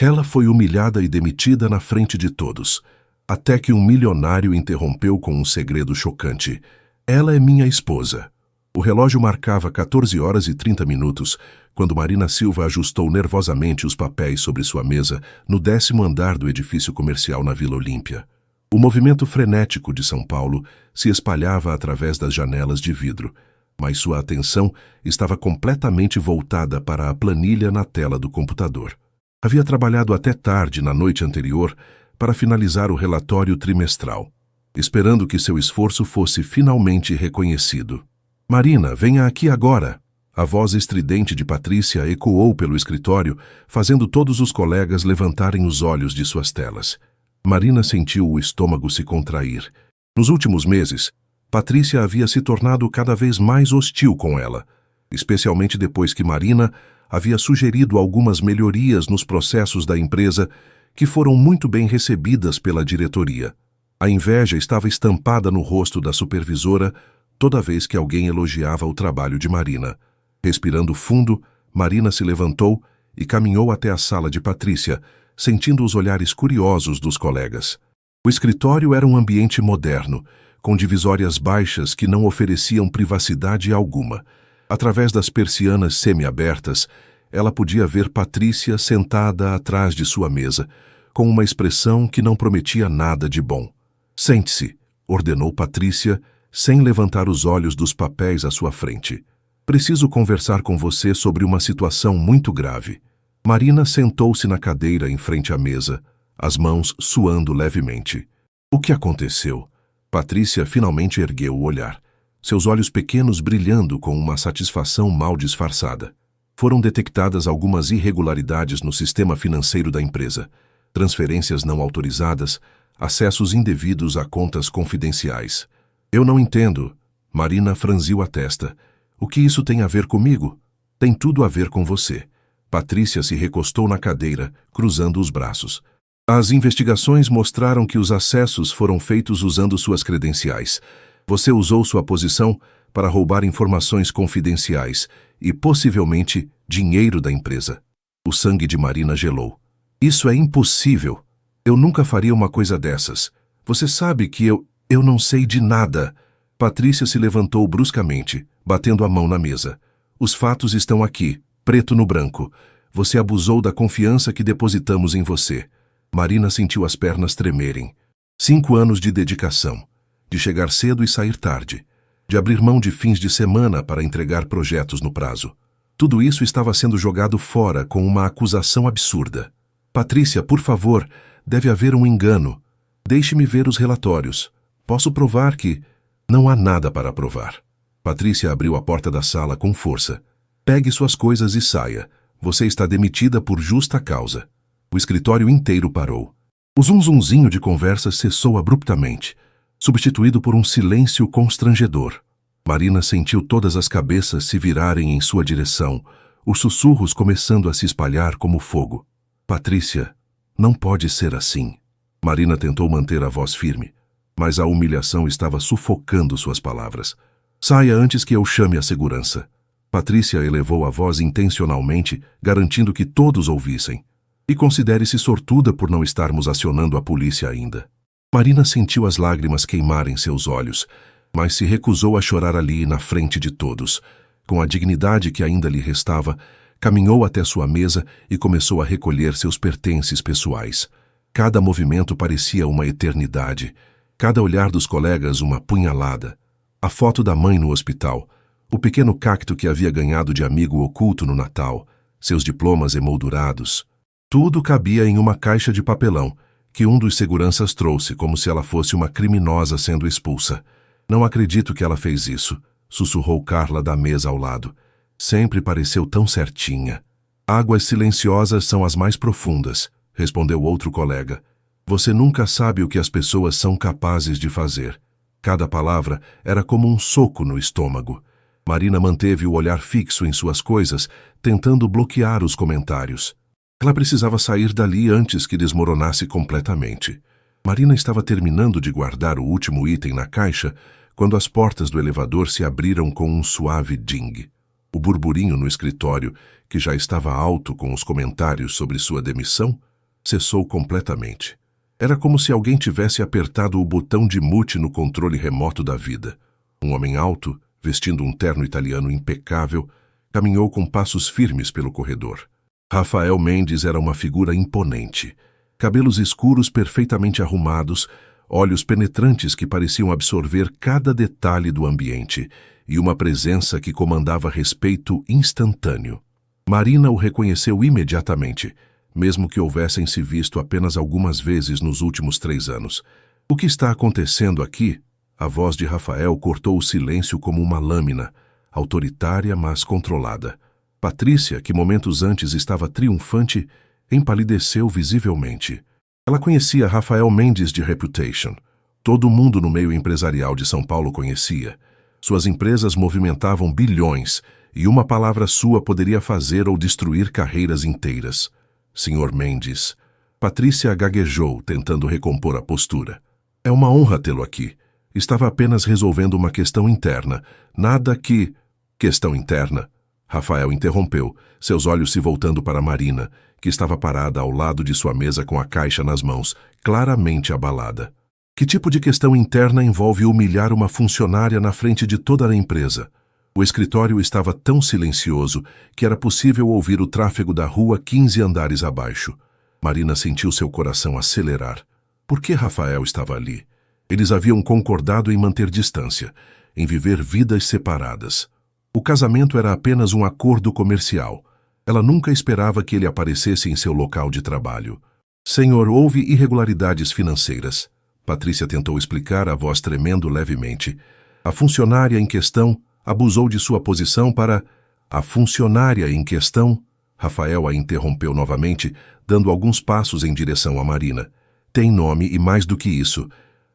Ela foi humilhada e demitida na frente de todos, até que um milionário interrompeu com um segredo chocante. Ela é minha esposa. O relógio marcava 14 horas e 30 minutos, quando Marina Silva ajustou nervosamente os papéis sobre sua mesa no 10º andar do edifício comercial na Vila Olímpia. O movimento frenético de São Paulo se espalhava através das janelas de vidro, mas sua atenção estava completamente voltada para a planilha na tela do computador. Havia trabalhado até tarde na noite anterior para finalizar o relatório trimestral, esperando que seu esforço fosse finalmente reconhecido. "Marina, venha aqui agora!" A voz estridente de Patrícia ecoou pelo escritório, fazendo todos os colegas levantarem os olhos de suas telas. Marina sentiu o estômago se contrair. Nos últimos meses, Patrícia havia se tornado cada vez mais hostil com ela, especialmente depois que Marina havia sugerido algumas melhorias nos processos da empresa que foram muito bem recebidas pela diretoria. A inveja estava estampada no rosto da supervisora toda vez que alguém elogiava o trabalho de Marina. Respirando fundo, Marina se levantou e caminhou até a sala de Patrícia, sentindo os olhares curiosos dos colegas. O escritório era um ambiente moderno, com divisórias baixas que não ofereciam privacidade alguma. Através das persianas semi-abertas, ela podia ver Patrícia sentada atrás de sua mesa, com uma expressão que não prometia nada de bom. "Sente-se", ordenou Patrícia, sem levantar os olhos dos papéis à sua frente. "Preciso conversar com você sobre uma situação muito grave." Marina sentou-se na cadeira em frente à mesa, as mãos suando levemente. "O que aconteceu?" Patrícia finalmente ergueu o olhar, seus olhos pequenos brilhando com uma satisfação mal disfarçada. Foram detectadas algumas irregularidades no sistema financeiro da empresa, transferências não autorizadas, acessos indevidos a contas confidenciais. "Eu não entendo." Marina franziu a testa. "O que isso tem a ver comigo?" "Tem tudo a ver com você." Patrícia se recostou na cadeira, cruzando os braços. "As investigações mostraram que os acessos foram feitos usando suas credenciais. Você usou sua posição para roubar informações confidenciais e, possivelmente, dinheiro da empresa." O sangue de Marina gelou. "Isso é impossível. Eu nunca faria uma coisa dessas. Você sabe que eu não sei de nada." Patrícia se levantou bruscamente, batendo a mão na mesa. "Os fatos estão aqui, preto no branco. Você abusou da confiança que depositamos em você." Marina sentiu as pernas tremerem. 5 anos de dedicação, de chegar cedo e sair tarde, de abrir mão de fins de semana para entregar projetos no prazo. Tudo isso estava sendo jogado fora com uma acusação absurda. "Patrícia, por favor, deve haver um engano. Deixe-me ver os relatórios. Posso provar que..." "Não há nada para provar." Patrícia abriu a porta da sala com força. "Pegue suas coisas e saia. Você está demitida por justa causa." O escritório inteiro parou. O zunzunzinho de conversa cessou abruptamente, substituído por um silêncio constrangedor. Marina sentiu todas as cabeças se virarem em sua direção, os sussurros começando a se espalhar como fogo. "Patrícia, não pode ser assim." Marina tentou manter a voz firme, mas a humilhação estava sufocando suas palavras. "Saia antes que eu chame a segurança." Patrícia elevou a voz intencionalmente, garantindo que todos ouvissem. "E considere-se sortuda por não estarmos acionando a polícia ainda." Marina sentiu as lágrimas queimarem seus olhos, mas se recusou a chorar ali na frente de todos. Com a dignidade que ainda lhe restava, caminhou até sua mesa e começou a recolher seus pertences pessoais. Cada movimento parecia uma eternidade, cada olhar dos colegas uma punhalada. A foto da mãe no hospital, o pequeno cacto que havia ganhado de amigo oculto no Natal, seus diplomas emoldurados. Tudo cabia em uma caixa de papelão, que um dos seguranças trouxe como se ela fosse uma criminosa sendo expulsa. "Não acredito que ela fez isso", sussurrou Carla da mesa ao lado. "Sempre pareceu tão certinha." "Águas silenciosas são as mais profundas", respondeu outro colega. "Você nunca sabe o que as pessoas são capazes de fazer." Cada palavra era como um soco no estômago. Marina manteve o olhar fixo em suas coisas, tentando bloquear os comentários. Ela precisava sair dali antes que desmoronasse completamente. Marina estava terminando de guardar o último item na caixa quando as portas do elevador se abriram com um suave ding. O burburinho no escritório, que já estava alto com os comentários sobre sua demissão, Cessou completamente. Era como se alguém tivesse apertado o botão de mute no controle remoto da vida. Um homem alto, vestindo um terno italiano impecável, caminhou com passos firmes pelo corredor. Rafael Mendes era uma figura imponente. Cabelos escuros perfeitamente arrumados, olhos penetrantes que pareciam absorver cada detalhe do ambiente e uma presença que comandava respeito instantâneo. Marina o reconheceu imediatamente, mesmo que houvessem se visto apenas algumas vezes nos últimos 3 anos. O que está acontecendo aqui? A voz de Rafael cortou o silêncio como uma lâmina, autoritária, mas controlada. Patrícia, que momentos antes estava triunfante, empalideceu visivelmente. Ela conhecia Rafael Mendes de Reputation. Todo mundo no meio empresarial de São Paulo conhecia. Suas empresas movimentavam bilhões, e uma palavra sua poderia fazer ou destruir carreiras inteiras. Senhor Mendes. Patrícia gaguejou, tentando recompor a postura. É uma honra tê-lo aqui. Estava apenas resolvendo uma questão interna. Nada que... Questão interna? Rafael interrompeu, seus olhos se voltando para Marina, que estava parada ao lado de sua mesa com a caixa nas mãos, claramente abalada. Que tipo de questão interna envolve humilhar uma funcionária na frente de toda a empresa? O escritório estava tão silencioso que era possível ouvir o tráfego da rua 15 andares abaixo. Marina sentiu seu coração acelerar. Por que Rafael estava ali? Eles haviam concordado em manter distância, em viver vidas separadas. O casamento era apenas um acordo comercial. Ela nunca esperava que ele aparecesse em seu local de trabalho. Senhor, houve irregularidades financeiras. Patrícia tentou explicar, a voz tremendo levemente. A funcionária em questão abusou de sua posição para... A funcionária em questão... Rafael a interrompeu novamente, dando alguns passos em direção a Marina. Tem nome e mais do que isso.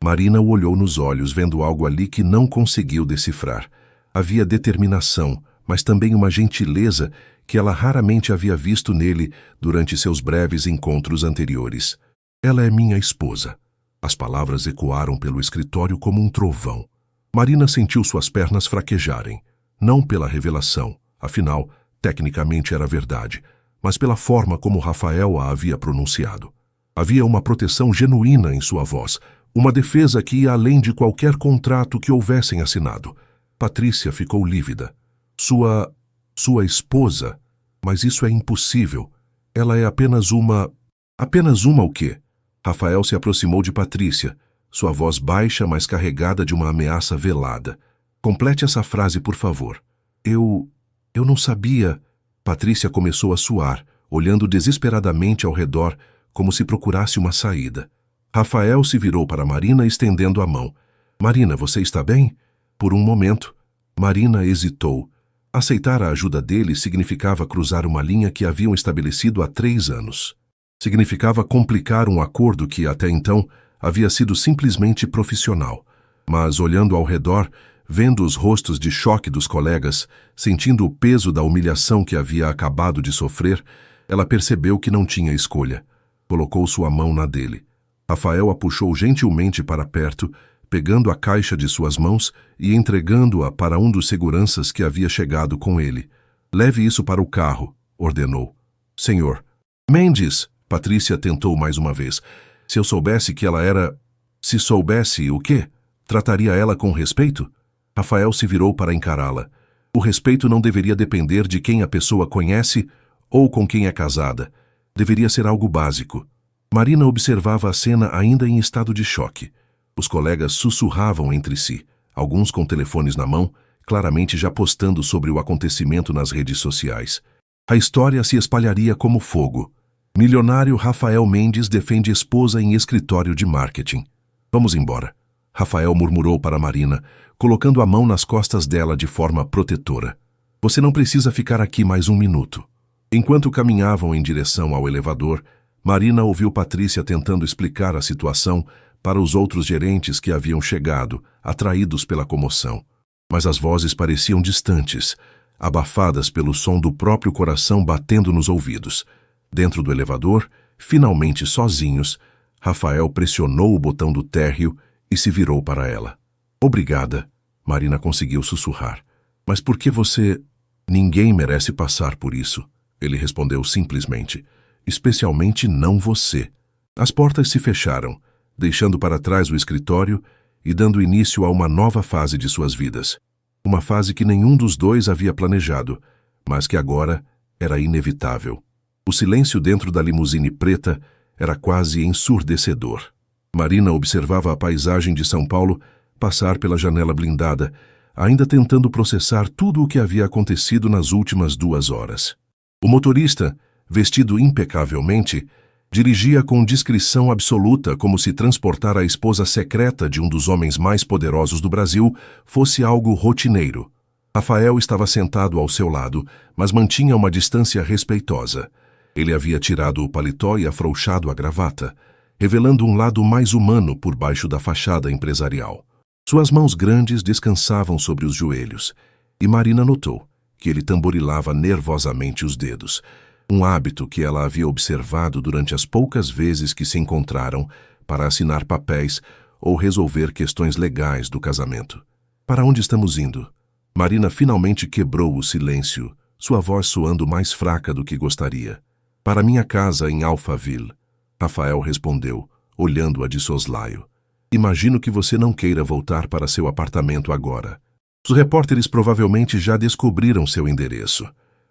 Marina o olhou nos olhos, vendo algo ali que não conseguiu decifrar. Havia determinação, mas também uma gentileza que ela raramente havia visto nele durante seus breves encontros anteriores. Ela é minha esposa. As palavras ecoaram pelo escritório como um trovão. Marina sentiu suas pernas fraquejarem. Não pela revelação, afinal, tecnicamente era verdade, mas pela forma como Rafael a havia pronunciado. Havia uma proteção genuína em sua voz, uma defesa que ia além de qualquer contrato que houvessem assinado. Patrícia ficou lívida. Sua esposa? Mas isso é impossível. Ela é apenas uma... Apenas uma o quê? Rafael se aproximou de Patrícia, sua voz baixa, mas carregada de uma ameaça velada. Complete essa frase, por favor. Eu não sabia... Patrícia começou a suar, olhando desesperadamente ao redor, como se procurasse uma saída. Rafael se virou para Marina, estendendo a mão. Marina, você está bem? Por um momento, Marina hesitou. Aceitar a ajuda dele significava cruzar uma linha que haviam estabelecido há 3 anos. Significava complicar um acordo que, até então, havia sido simplesmente profissional. Mas, olhando ao redor, vendo os rostos de choque dos colegas, sentindo o peso da humilhação que havia acabado de sofrer, ela percebeu que não tinha escolha. Colocou sua mão na dele. Rafael a puxou gentilmente para perto, pegando a caixa de suas mãos e entregando-a para um dos seguranças que havia chegado com ele. Leve isso para o carro, ordenou. Senhor. Mendes, Patrícia tentou mais uma vez. Se eu soubesse que ela era... Se soubesse o quê? Trataria ela com respeito? Rafael se virou para encará-la. O respeito não deveria depender de quem a pessoa conhece ou com quem é casada. Deveria ser algo básico. Marina observava a cena ainda em estado de choque. Os colegas sussurravam entre si, alguns com telefones na mão, claramente já postando sobre o acontecimento nas redes sociais. A história se espalharia como fogo. Milionário Rafael Mendes defende esposa em escritório de marketing. Vamos embora. Rafael murmurou para Marina, colocando a mão nas costas dela de forma protetora. Você não precisa ficar aqui mais 1 minuto. Enquanto caminhavam em direção ao elevador, Marina ouviu Patrícia tentando explicar a situação para os outros gerentes que haviam chegado, atraídos pela comoção. Mas as vozes pareciam distantes, abafadas pelo som do próprio coração batendo nos ouvidos. Dentro do elevador, finalmente sozinhos, Rafael pressionou o botão do térreo e se virou para ela. Obrigada, Marina conseguiu sussurrar. Mas por que você... Ninguém merece passar por isso, ele respondeu simplesmente. Especialmente não você. As portas se fecharam, deixando para trás o escritório e dando início a uma nova fase de suas vidas. Uma fase que nenhum dos dois havia planejado, mas que agora era inevitável. O silêncio dentro da limusine preta era quase ensurdecedor. Marina observava a paisagem de São Paulo passar pela janela blindada, ainda tentando processar tudo o que havia acontecido nas últimas 2 horas. O motorista, vestido impecavelmente, dirigia com discrição absoluta, como se transportar a esposa secreta de um dos homens mais poderosos do Brasil fosse algo rotineiro. Rafael estava sentado ao seu lado, mas mantinha uma distância respeitosa. Ele havia tirado o paletó e afrouxado a gravata, revelando um lado mais humano por baixo da fachada empresarial. Suas mãos grandes descansavam sobre os joelhos, e Marina notou que ele tamborilava nervosamente os dedos, um hábito que ela havia observado durante as poucas vezes que se encontraram para assinar papéis ou resolver questões legais do casamento. Para onde estamos indo? Marina finalmente quebrou o silêncio, sua voz soando mais fraca do que gostaria. Para minha casa em Alphaville, Rafael respondeu, olhando-a de soslaio. Imagino que você não queira voltar para seu apartamento agora. Os repórteres provavelmente já descobriram seu endereço.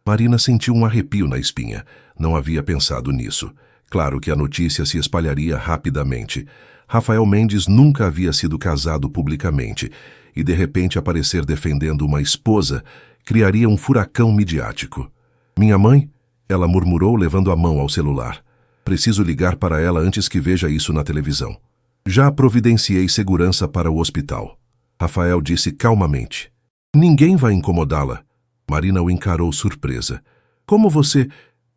Marina sentiu um arrepio na espinha. Não havia pensado nisso. Claro que a notícia se espalharia rapidamente. Rafael Mendes nunca havia sido casado publicamente, e de repente aparecer defendendo uma esposa criaria um furacão midiático. Minha mãe? Ela murmurou, levando a mão ao celular. Preciso ligar para ela antes que veja isso na televisão. Já providenciei segurança para o hospital. Rafael disse calmamente. Ninguém vai incomodá-la. Marina o encarou surpresa. Como você...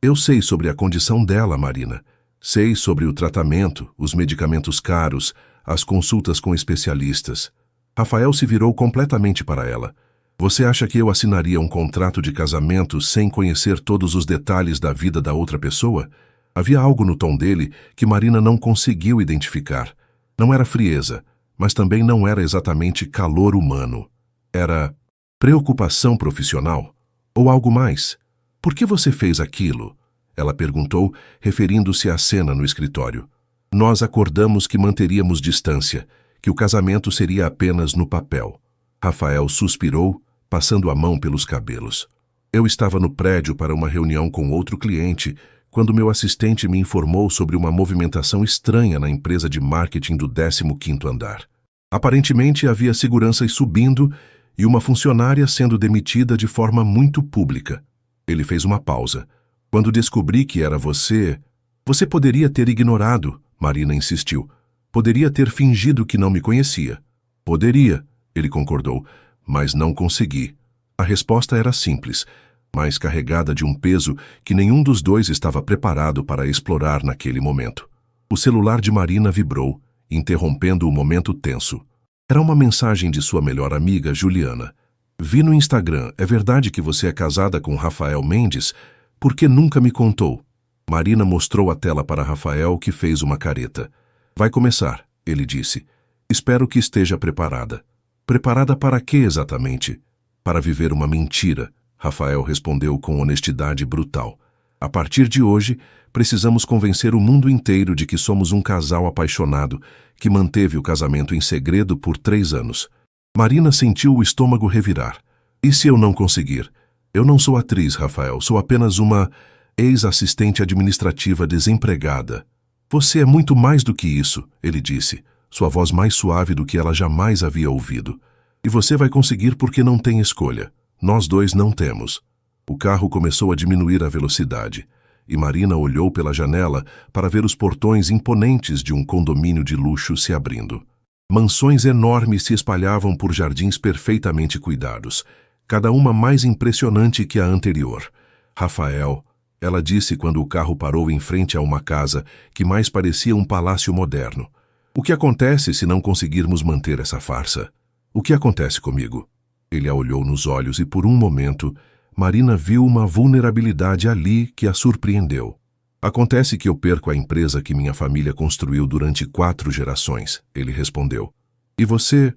Eu sei sobre a condição dela, Marina. Sei sobre o tratamento, os medicamentos caros, as consultas com especialistas. Rafael se virou completamente para ela. Você acha que eu assinaria um contrato de casamento sem conhecer todos os detalhes da vida da outra pessoa? Havia algo no tom dele que Marina não conseguiu identificar. Não era frieza, mas também não era exatamente calor humano. Era preocupação profissional? Ou algo mais? Por que você fez aquilo? Ela perguntou, referindo-se à cena no escritório. Nós acordamos que manteríamos distância, que o casamento seria apenas no papel. Rafael suspirou, passando a mão pelos cabelos. Eu estava no prédio para uma reunião com outro cliente, quando meu assistente me informou sobre uma movimentação estranha na empresa de marketing do 15º andar. Aparentemente havia seguranças subindo e uma funcionária sendo demitida de forma muito pública. Ele fez uma pausa. Quando descobri que era você... Você poderia ter ignorado, Marina insistiu. Poderia ter fingido que não me conhecia. Poderia, ele concordou, mas não consegui. A resposta era simples, mas carregada de um peso que nenhum dos dois estava preparado para explorar naquele momento. O celular de Marina vibrou, interrompendo o momento tenso. Era uma mensagem de sua melhor amiga, Juliana. Vi no Instagram, é verdade que você é casada com Rafael Mendes? Por que nunca me contou? Marina mostrou a tela para Rafael, que fez uma careta. Vai começar, ele disse. Espero que esteja preparada. Preparada para quê exatamente? Para viver uma mentira, Rafael respondeu com honestidade brutal. A partir de hoje, precisamos convencer o mundo inteiro de que somos um casal apaixonado, que manteve o casamento em segredo por 3 anos. Marina sentiu o estômago revirar. E se eu não conseguir? Eu não sou atriz, Rafael, sou apenas uma ex-assistente administrativa desempregada. Você é muito mais do que isso, ele disse, sua voz mais suave do que ela jamais havia ouvido. E você vai conseguir porque não tem escolha. Nós dois não temos. O carro começou a diminuir a velocidade, e Marina olhou pela janela para ver os portões imponentes de um condomínio de luxo se abrindo. Mansões enormes se espalhavam por jardins perfeitamente cuidados, cada uma mais impressionante que a anterior. Rafael, ela disse quando o carro parou em frente a uma casa que mais parecia um palácio moderno. O que acontece se não conseguirmos manter essa farsa? O que acontece comigo? Ele a olhou nos olhos e por um momento, Marina viu uma vulnerabilidade ali que a surpreendeu. Acontece que eu perco a empresa que minha família construiu durante 4 gerações, ele respondeu. E você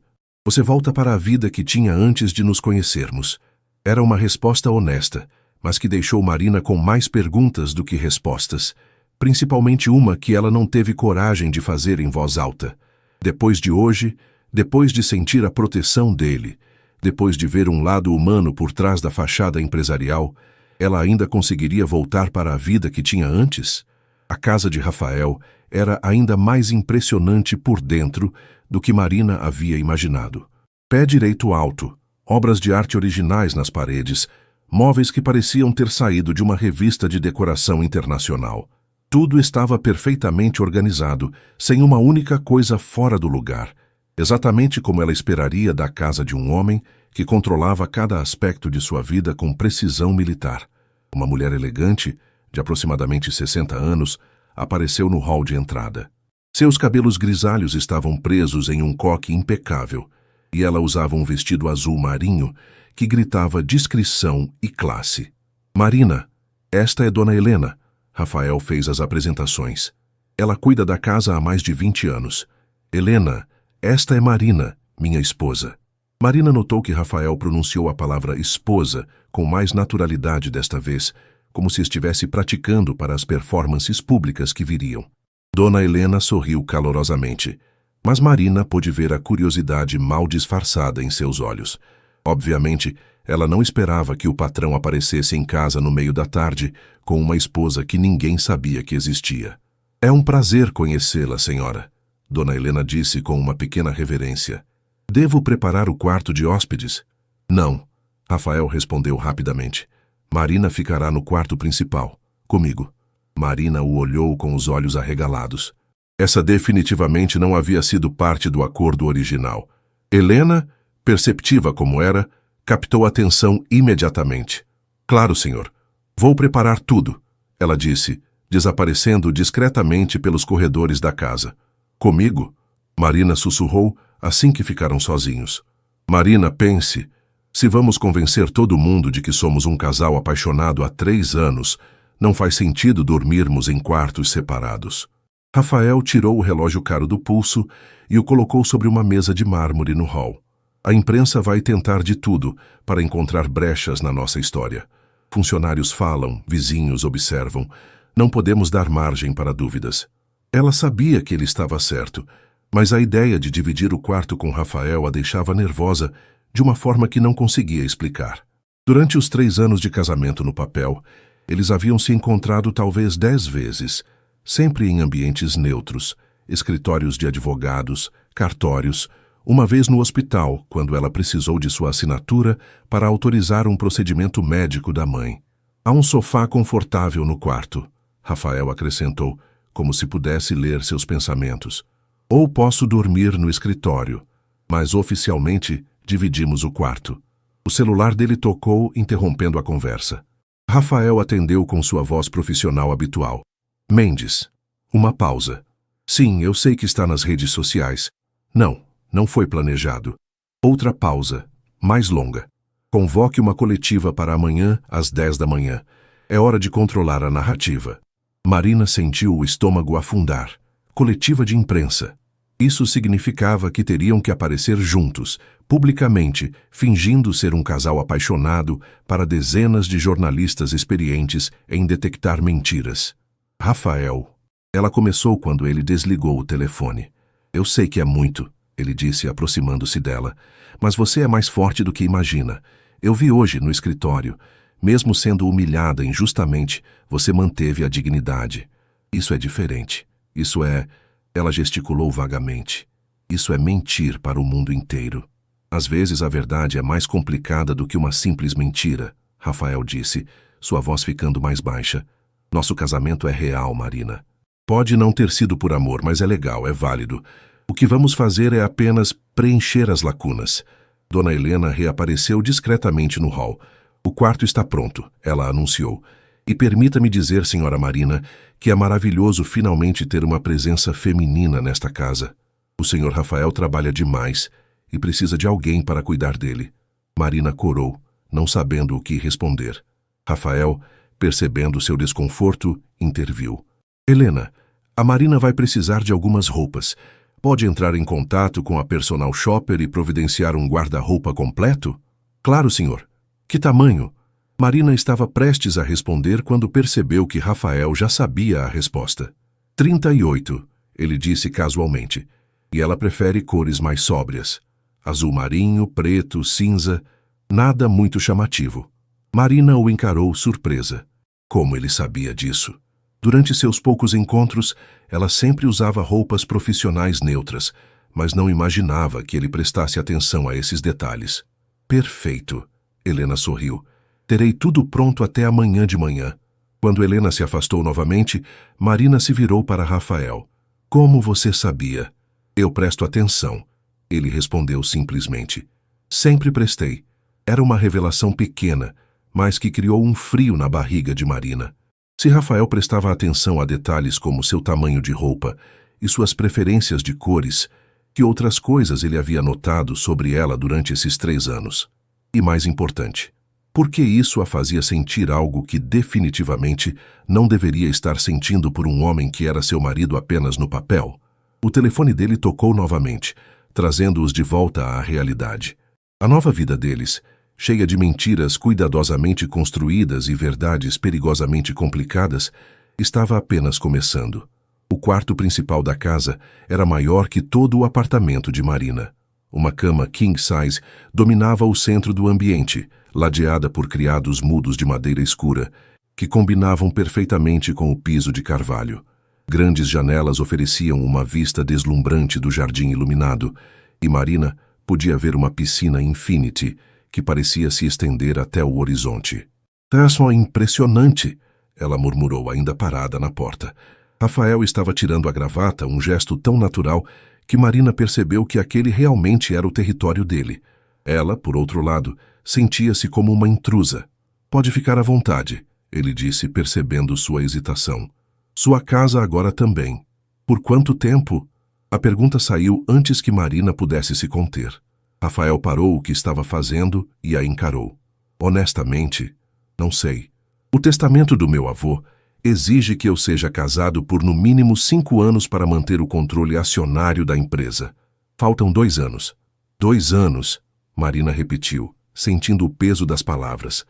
volta para a vida que tinha antes de nos conhecermos. Era uma resposta honesta, mas que deixou Marina com mais perguntas do que respostas. principalmente uma que ela não teve coragem de fazer em voz alta. Depois de hoje, depois de sentir a proteção dele, depois de ver um lado humano por trás da fachada empresarial, ela ainda conseguiria voltar para a vida que tinha antes? A casa de Rafael era ainda mais impressionante por dentro do que Marina havia imaginado. Pé direito alto, obras de arte originais nas paredes, móveis que pareciam ter saído de uma revista de decoração internacional. Tudo estava perfeitamente organizado, sem uma única coisa fora do lugar, exatamente como ela esperaria da casa de um homem que controlava cada aspecto de sua vida com precisão militar. Uma mulher elegante, de aproximadamente 60 anos, apareceu no hall de entrada. Seus cabelos grisalhos estavam presos em um coque impecável, e ela usava um vestido azul marinho que gritava discrição e classe. Marina, esta é Dona Helena. Rafael fez as apresentações. Ela cuida da casa há mais de 20 anos. Helena, esta é Marina, minha esposa. Marina notou que Rafael pronunciou a palavra esposa com mais naturalidade desta vez, como se estivesse praticando para as performances públicas que viriam. Dona Helena sorriu calorosamente, mas Marina pôde ver a curiosidade mal disfarçada em seus olhos. Obviamente, ela não esperava que o patrão aparecesse em casa no meio da tarde com uma esposa que ninguém sabia que existia. É um prazer conhecê-la, senhora, Dona Helena disse com uma pequena reverência. Devo preparar o quarto de hóspedes? Não, Rafael respondeu rapidamente. Marina ficará no quarto principal, comigo. Marina o olhou com os olhos arregalados. Essa definitivamente não havia sido parte do acordo original. Helena, perceptiva como era, captou a atenção imediatamente. Claro, senhor. Vou preparar tudo, ela disse, desaparecendo discretamente pelos corredores da casa. Comigo? Marina sussurrou assim que ficaram sozinhos. Marina, pense, se vamos convencer todo mundo de que somos um casal apaixonado há 3 anos, não faz sentido dormirmos em quartos separados. Rafael tirou o relógio caro do pulso e o colocou sobre uma mesa de mármore no hall. A imprensa vai tentar de tudo para encontrar brechas na nossa história. Funcionários falam, vizinhos observam. Não podemos dar margem para dúvidas. Ela sabia que ele estava certo, mas a ideia de dividir o quarto com Rafael a deixava nervosa de uma forma que não conseguia explicar. Durante os 3 anos de casamento no papel, eles haviam se encontrado talvez 10 vezes, sempre em ambientes neutros, escritórios de advogados, cartórios, uma vez no hospital, quando ela precisou de sua assinatura para autorizar um procedimento médico da mãe. Há um sofá confortável no quarto, Rafael acrescentou, como se pudesse ler seus pensamentos. Ou posso dormir no escritório, mas oficialmente dividimos o quarto. O celular dele tocou, interrompendo a conversa. Rafael atendeu com sua voz profissional habitual. Mendes. Uma pausa. Sim, eu sei que está nas redes sociais. Não foi planejado. Outra pausa, mais longa. Convoque uma coletiva para amanhã às 10 da manhã. É hora de controlar a narrativa. Marina sentiu o estômago afundar. Coletiva de imprensa. Isso significava que teriam que aparecer juntos, publicamente, fingindo ser um casal apaixonado para dezenas de jornalistas experientes em detectar mentiras. Rafael. Ela começou quando ele desligou o telefone. Eu sei que é muito, ele disse aproximando-se dela, mas você é mais forte do que imagina. Eu vi hoje no escritório. Mesmo sendo humilhada injustamente, você manteve a dignidade. Isso é diferente. Isso é... Ela gesticulou vagamente. Isso é mentir para o mundo inteiro. Às vezes a verdade é mais complicada do que uma simples mentira, Rafael disse, sua voz ficando mais baixa. Nosso casamento é real, Marina. Pode não ter sido por amor, mas é legal, é válido. O que vamos fazer é apenas preencher as lacunas. Dona Helena reapareceu discretamente no hall. O quarto está pronto, ela anunciou. E permita-me dizer, senhora Marina, que é maravilhoso finalmente ter uma presença feminina nesta casa. O senhor Rafael trabalha demais e precisa de alguém para cuidar dele. Marina corou, não sabendo o que responder. Rafael, percebendo seu desconforto, interviu. Helena, a Marina vai precisar de algumas roupas. Pode entrar em contato com a personal shopper e providenciar um guarda-roupa completo? Claro, senhor. Que tamanho? Marina estava prestes a responder quando percebeu que Rafael já sabia a resposta. 38, ele disse casualmente. E ela prefere cores mais sóbrias. Azul marinho, preto, cinza, nada muito chamativo. Marina o encarou surpresa. Como ele sabia disso? Durante seus poucos encontros, ela sempre usava roupas profissionais neutras, mas não imaginava que ele prestasse atenção a esses detalhes. Perfeito, Helena sorriu. Terei tudo pronto até amanhã de manhã. Quando Helena se afastou novamente, Marina se virou para Rafael. Como você sabia? Eu presto atenção, ele respondeu simplesmente. Sempre prestei. Era uma revelação pequena, mas que criou um frio na barriga de Marina. Se Rafael prestava atenção a detalhes como seu tamanho de roupa e suas preferências de cores, que outras coisas ele havia notado sobre ela durante esses 3 anos? E mais importante, por que isso a fazia sentir algo que definitivamente não deveria estar sentindo por um homem que era seu marido apenas no papel? O telefone dele tocou novamente, trazendo-os de volta à realidade. A nova vida deles, cheia de mentiras cuidadosamente construídas e verdades perigosamente complicadas, estava apenas começando. O quarto principal da casa era maior que todo o apartamento de Marina. Uma cama king size dominava o centro do ambiente, ladeada por criados mudos de madeira escura, que combinavam perfeitamente com o piso de carvalho. Grandes janelas ofereciam uma vista deslumbrante do jardim iluminado, e Marina podia ver uma piscina infinity que parecia se estender até o horizonte. "Isso é impressionante", ela murmurou, ainda parada na porta. Rafael estava tirando a gravata, um gesto tão natural que Marina percebeu que aquele realmente era o território dele. Ela, por outro lado, sentia-se como uma intrusa. "Pode ficar à vontade", ele disse, percebendo sua hesitação. "Sua casa agora também." "Por quanto tempo?" A pergunta saiu antes que Marina pudesse se conter. Rafael parou o que estava fazendo e a encarou. "Honestamente, não sei. O testamento do meu avô exige que eu seja casado por no mínimo 5 anos para manter o controle acionário da empresa. Faltam 2 anos." 2 anos, Marina repetiu, sentindo o peso das palavras.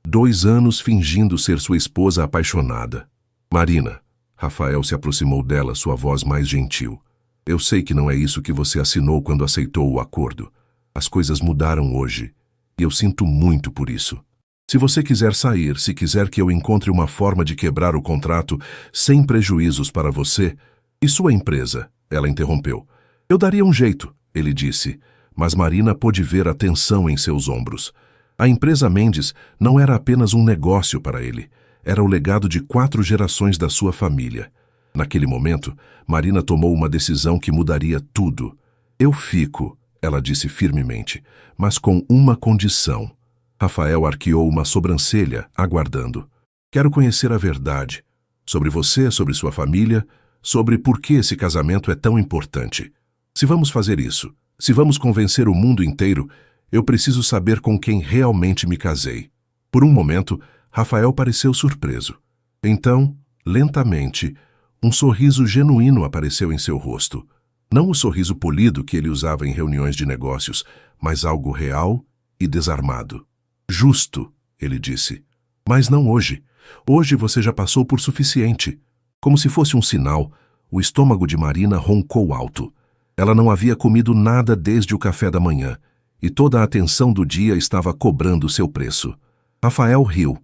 2 anos fingindo ser sua esposa apaixonada. "Marina." Rafael se aproximou dela, sua voz mais gentil. "Eu sei que não é isso que você assinou quando aceitou o acordo. As coisas mudaram hoje, e eu sinto muito por isso. Se você quiser sair, se quiser que eu encontre uma forma de quebrar o contrato sem prejuízos para você e sua empresa," ela interrompeu. "Eu daria um jeito", ele disse, mas Marina pôde ver a tensão em seus ombros. A empresa Mendes não era apenas um negócio para ele. Era o legado de 4 gerações da sua família. Naquele momento, Marina tomou uma decisão que mudaria tudo. "Eu fico", ela disse firmemente, "mas com uma condição." Rafael arqueou uma sobrancelha, aguardando. "Quero conhecer a verdade. Sobre você, sobre sua família, sobre por que esse casamento é tão importante. Se vamos fazer isso, se vamos convencer o mundo inteiro, eu preciso saber com quem realmente me casei." Por um momento, Rafael pareceu surpreso. Então, lentamente, um sorriso genuíno apareceu em seu rosto. Não o sorriso polido que ele usava em reuniões de negócios, mas algo real e desarmado. "Justo", ele disse. "Mas não hoje. Hoje você já passou por suficiente." Como se fosse um sinal, o estômago de Marina roncou alto. Ela não havia comido nada desde o café da manhã, e toda a atenção do dia estava cobrando seu preço. Rafael riu,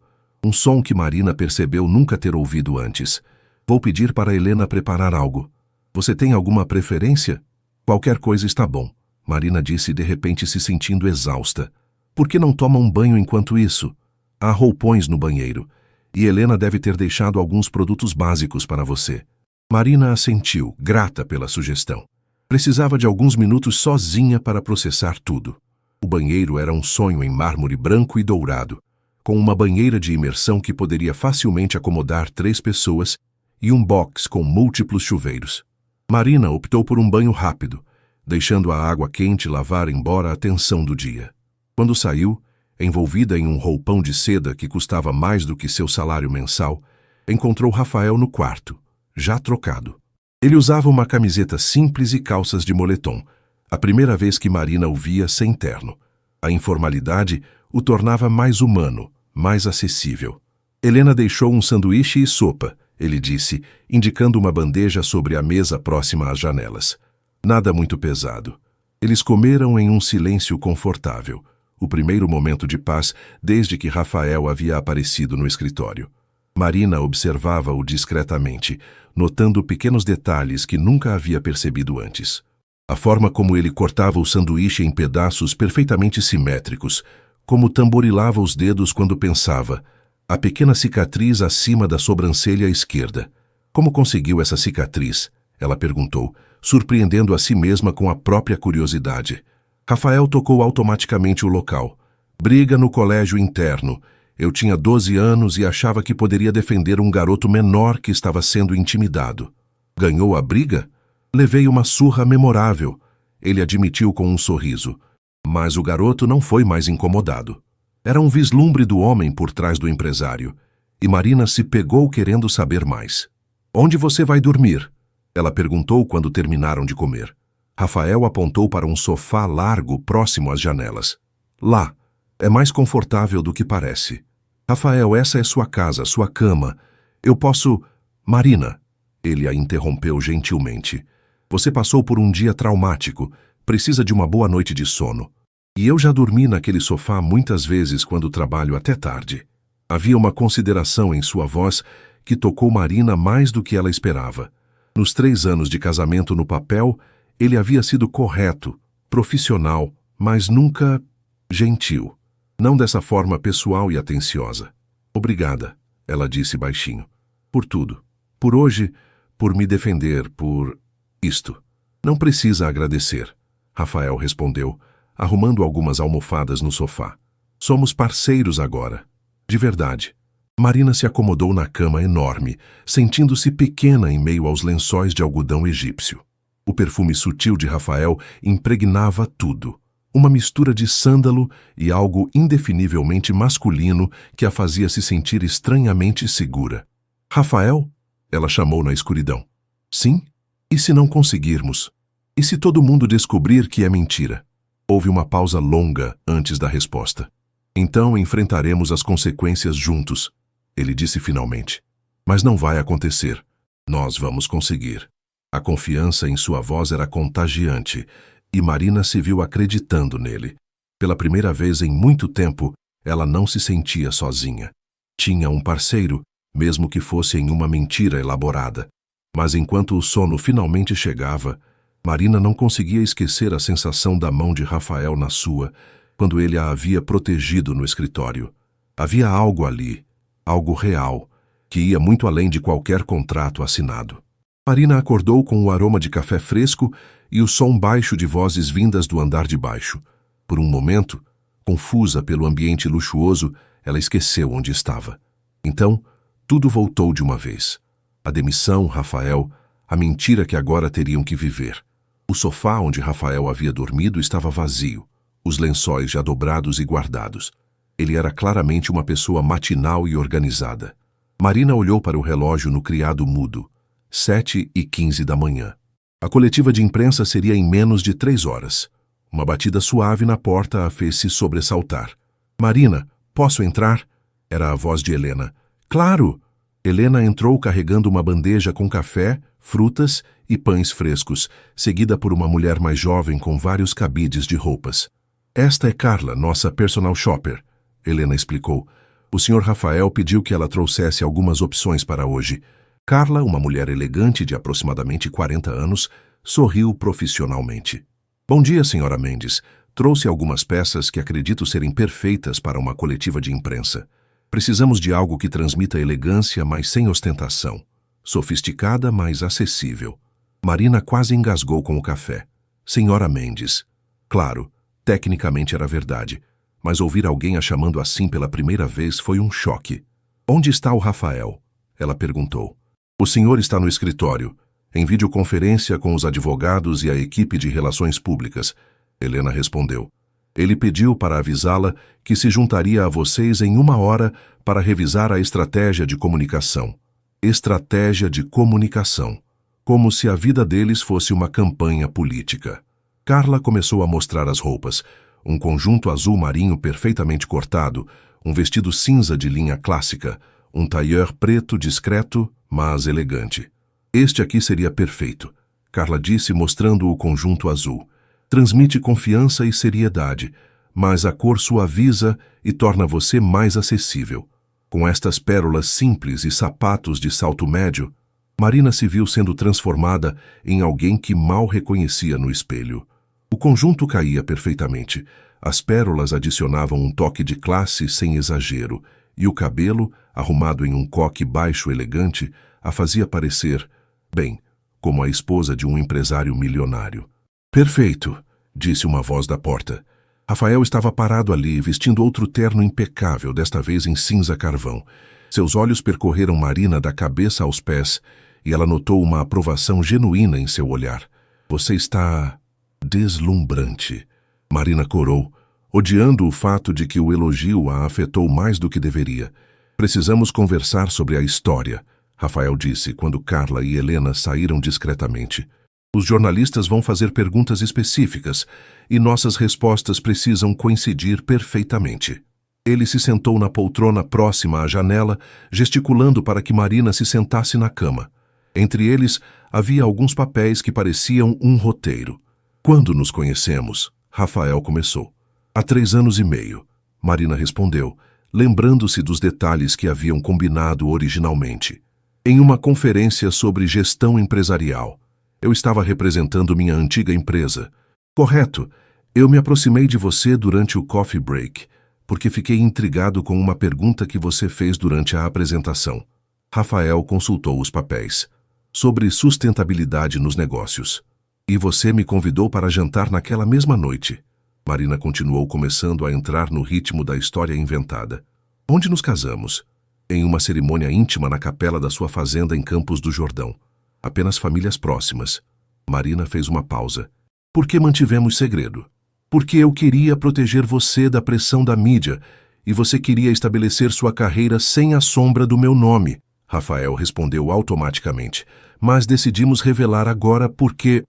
um som que Marina percebeu nunca ter ouvido antes. "Vou pedir para Helena preparar algo. Você tem alguma preferência?" "Qualquer coisa está bom", Marina disse, de repente se sentindo exausta. "Por que não toma um banho enquanto isso? Há roupões no banheiro, e Helena deve ter deixado alguns produtos básicos para você." Marina assentiu, grata pela sugestão. Precisava de alguns minutos sozinha para processar tudo. O banheiro era um sonho em mármore branco e dourado, com uma banheira de imersão que poderia facilmente acomodar 3 pessoas e um box com múltiplos chuveiros. Marina optou por um banho rápido, deixando a água quente lavar embora a tensão do dia. Quando saiu, envolvida em um roupão de seda que custava mais do que seu salário mensal, encontrou Rafael no quarto, já trocado. Ele usava uma camiseta simples e calças de moletom, a primeira vez que Marina o via sem terno. A informalidade o tornava mais humano, mais acessível. Helena deixou um sanduíche e sopa, ele disse, indicando uma bandeja sobre a mesa próxima às janelas. Nada muito pesado. Eles comeram em um silêncio confortável, o primeiro momento de paz desde que Rafael havia aparecido no escritório. Marina observava-o discretamente, notando pequenos detalhes que nunca havia percebido antes. A forma como ele cortava o sanduíche em pedaços perfeitamente simétricos, como tamborilava os dedos quando pensava, a pequena cicatriz acima da sobrancelha esquerda. Como conseguiu essa cicatriz? Ela perguntou, surpreendendo a si mesma com a própria curiosidade. Rafael tocou automaticamente o local. Briga no colégio interno. Eu tinha 12 anos e achava que poderia defender um garoto menor que estava sendo intimidado. Ganhou a briga? Levei uma surra memorável. Ele admitiu com um sorriso. Mas o garoto não foi mais incomodado. Era um vislumbre do homem por trás do empresário. E Marina se pegou querendo saber mais. Onde você vai dormir? Ela perguntou quando terminaram de comer. Rafael apontou para um sofá largo próximo às janelas. Lá. É mais confortável do que parece. Rafael, essa é sua casa, sua cama. Eu posso... Marina. Ele a interrompeu gentilmente. Você passou por um dia traumático. Precisa de uma boa noite de sono. E eu já dormi naquele sofá muitas vezes quando trabalho até tarde. Havia uma consideração em sua voz que tocou Marina mais do que ela esperava. Nos 3 anos de casamento no papel, ele havia sido correto, profissional, mas nunca gentil. Não dessa forma pessoal e atenciosa. Obrigada, ela disse baixinho. Por tudo. Por hoje, por me defender, por... isto. Não precisa agradecer, Rafael respondeu, arrumando algumas almofadas no sofá. Somos parceiros agora. De verdade. Marina se acomodou na cama enorme, sentindo-se pequena em meio aos lençóis de algodão egípcio. O perfume sutil de Rafael impregnava tudo. Uma mistura de sândalo e algo indefinivelmente masculino que a fazia se sentir estranhamente segura. Rafael? Ela chamou na escuridão. Sim? E se não conseguirmos? E se todo mundo descobrir que é mentira? Houve uma pausa longa antes da resposta. Então enfrentaremos as consequências juntos, ele disse finalmente. Mas não vai acontecer. Nós vamos conseguir. A confiança em sua voz era contagiante, e Marina se viu acreditando nele. Pela primeira vez em muito tempo, ela não se sentia sozinha. Tinha um parceiro, mesmo que fosse em uma mentira elaborada. Mas enquanto o sono finalmente chegava, Marina não conseguia esquecer a sensação da mão de Rafael na sua, quando ele a havia protegido no escritório. Havia algo ali, algo real, que ia muito além de qualquer contrato assinado. Marina acordou com o aroma de café fresco e o som baixo de vozes vindas do andar de baixo. Por um momento, confusa pelo ambiente luxuoso, ela esqueceu onde estava. Então, tudo voltou de uma vez. A demissão, Rafael, a mentira que agora teriam que viver. O sofá onde Rafael havia dormido estava vazio, os lençóis já dobrados e guardados. Ele era claramente uma pessoa matinal e organizada. Marina olhou para o relógio no criado mudo. 7h15 da manhã. A coletiva de imprensa seria em menos de 3 horas. Uma batida suave na porta a fez se sobressaltar. Marina, posso entrar? Era a voz de Helena. Claro! Helena entrou carregando uma bandeja com café, frutas e pães frescos, seguida por uma mulher mais jovem com vários cabides de roupas. Esta é Carla, nossa personal shopper, Helena explicou. O Sr. Rafael pediu que ela trouxesse algumas opções para hoje. Carla, uma mulher elegante de aproximadamente 40 anos, sorriu profissionalmente. Bom dia, Sra. Mendes. Trouxe algumas peças que acredito serem perfeitas para uma coletiva de imprensa. Precisamos de algo que transmita elegância, mas sem ostentação. Sofisticada, mas acessível. Marina quase engasgou com o café. Sra. Mendes. Claro, tecnicamente era verdade, mas ouvir alguém a chamando assim pela primeira vez foi um choque. Onde está o Rafael? Ela perguntou. O senhor está no escritório, em videoconferência com os advogados e a equipe de relações públicas, Helena respondeu. Ele pediu para avisá-la que se juntaria a vocês em 1 hora para revisar a estratégia de comunicação. Estratégia de comunicação. Como se a vida deles fosse uma campanha política. Carla começou a mostrar as roupas. Um conjunto azul marinho perfeitamente cortado, um vestido cinza de linha clássica, um tailleur preto discreto, mas elegante. Este aqui seria perfeito, Carla disse mostrando o conjunto azul. Transmite confiança e seriedade, mas a cor suaviza e torna você mais acessível. Com estas pérolas simples e sapatos de salto médio, Marina se viu sendo transformada em alguém que mal reconhecia no espelho. O conjunto caía perfeitamente. As pérolas adicionavam um toque de classe sem exagero, e o cabelo, arrumado em um coque baixo elegante, a fazia parecer, bem, como a esposa de um empresário milionário. Perfeito, disse uma voz da porta. Rafael estava parado ali, vestindo outro terno impecável, desta vez em cinza carvão. Seus olhos percorreram Marina da cabeça aos pés, e ela notou uma aprovação genuína em seu olhar. Você está deslumbrante. Marina corou, odiando o fato de que o elogio a afetou mais do que deveria. Precisamos conversar sobre a história, Rafael disse quando Carla e Helena saíram discretamente. Os jornalistas vão fazer perguntas específicas e nossas respostas precisam coincidir perfeitamente. Ele se sentou na poltrona próxima à janela, gesticulando para que Marina se sentasse na cama. Entre eles, havia alguns papéis que pareciam um roteiro. Quando nos conhecemos? Rafael começou. Há 3 anos e meio, Marina respondeu, lembrando-se dos detalhes que haviam combinado originalmente. Em uma conferência sobre gestão empresarial. Eu estava representando minha antiga empresa. Correto, eu me aproximei de você durante o coffee break, porque fiquei intrigado com uma pergunta que você fez durante a apresentação. Rafael consultou os papéis. Sobre sustentabilidade nos negócios. E você me convidou para jantar naquela mesma noite. Marina continuou começando a entrar no ritmo da história inventada. Onde nos casamos? Em uma cerimônia íntima na capela da sua fazenda em Campos do Jordão. Apenas famílias próximas. Marina fez uma pausa. Por que mantivemos segredo? Porque eu queria proteger você da pressão da mídia e você queria estabelecer sua carreira sem a sombra do meu nome. Rafael respondeu automaticamente. Mas decidimos revelar agora porque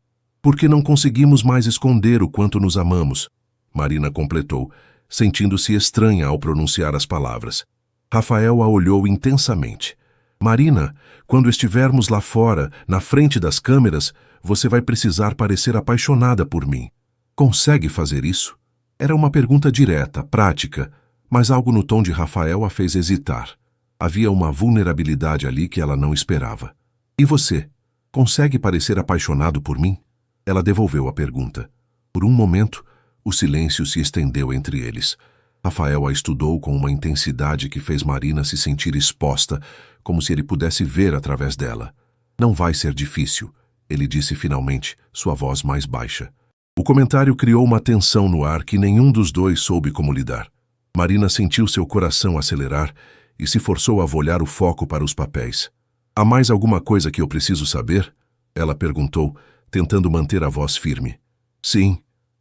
não conseguimos mais esconder o quanto nos amamos. Marina completou, sentindo-se estranha ao pronunciar as palavras. Rafael a olhou intensamente. Marina, quando estivermos lá fora, na frente das câmeras, você vai precisar parecer apaixonada por mim. Consegue fazer isso? Era uma pergunta direta, prática, mas algo no tom de Rafael a fez hesitar. Havia uma vulnerabilidade ali que ela não esperava. E você? Consegue parecer apaixonado por mim? Ela devolveu a pergunta. Por um momento, o silêncio se estendeu entre eles. Rafael a estudou com uma intensidade que fez Marina se sentir exposta, como se ele pudesse ver através dela. Não vai ser difícil, ele disse finalmente, sua voz mais baixa. O comentário criou uma tensão no ar que nenhum dos dois soube como lidar. Marina sentiu seu coração acelerar e se forçou a voltar o foco para os papéis. Há mais alguma coisa que eu preciso saber? Ela perguntou, tentando manter a voz firme. Sim.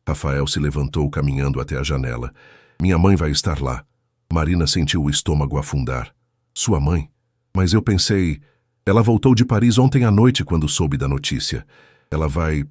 Rafael se levantou caminhando até a janela. Minha mãe vai estar lá. Marina sentiu o estômago afundar. Sua mãe? Mas eu pensei... Ela voltou de Paris ontem à noite quando soube da notícia. Ela vai...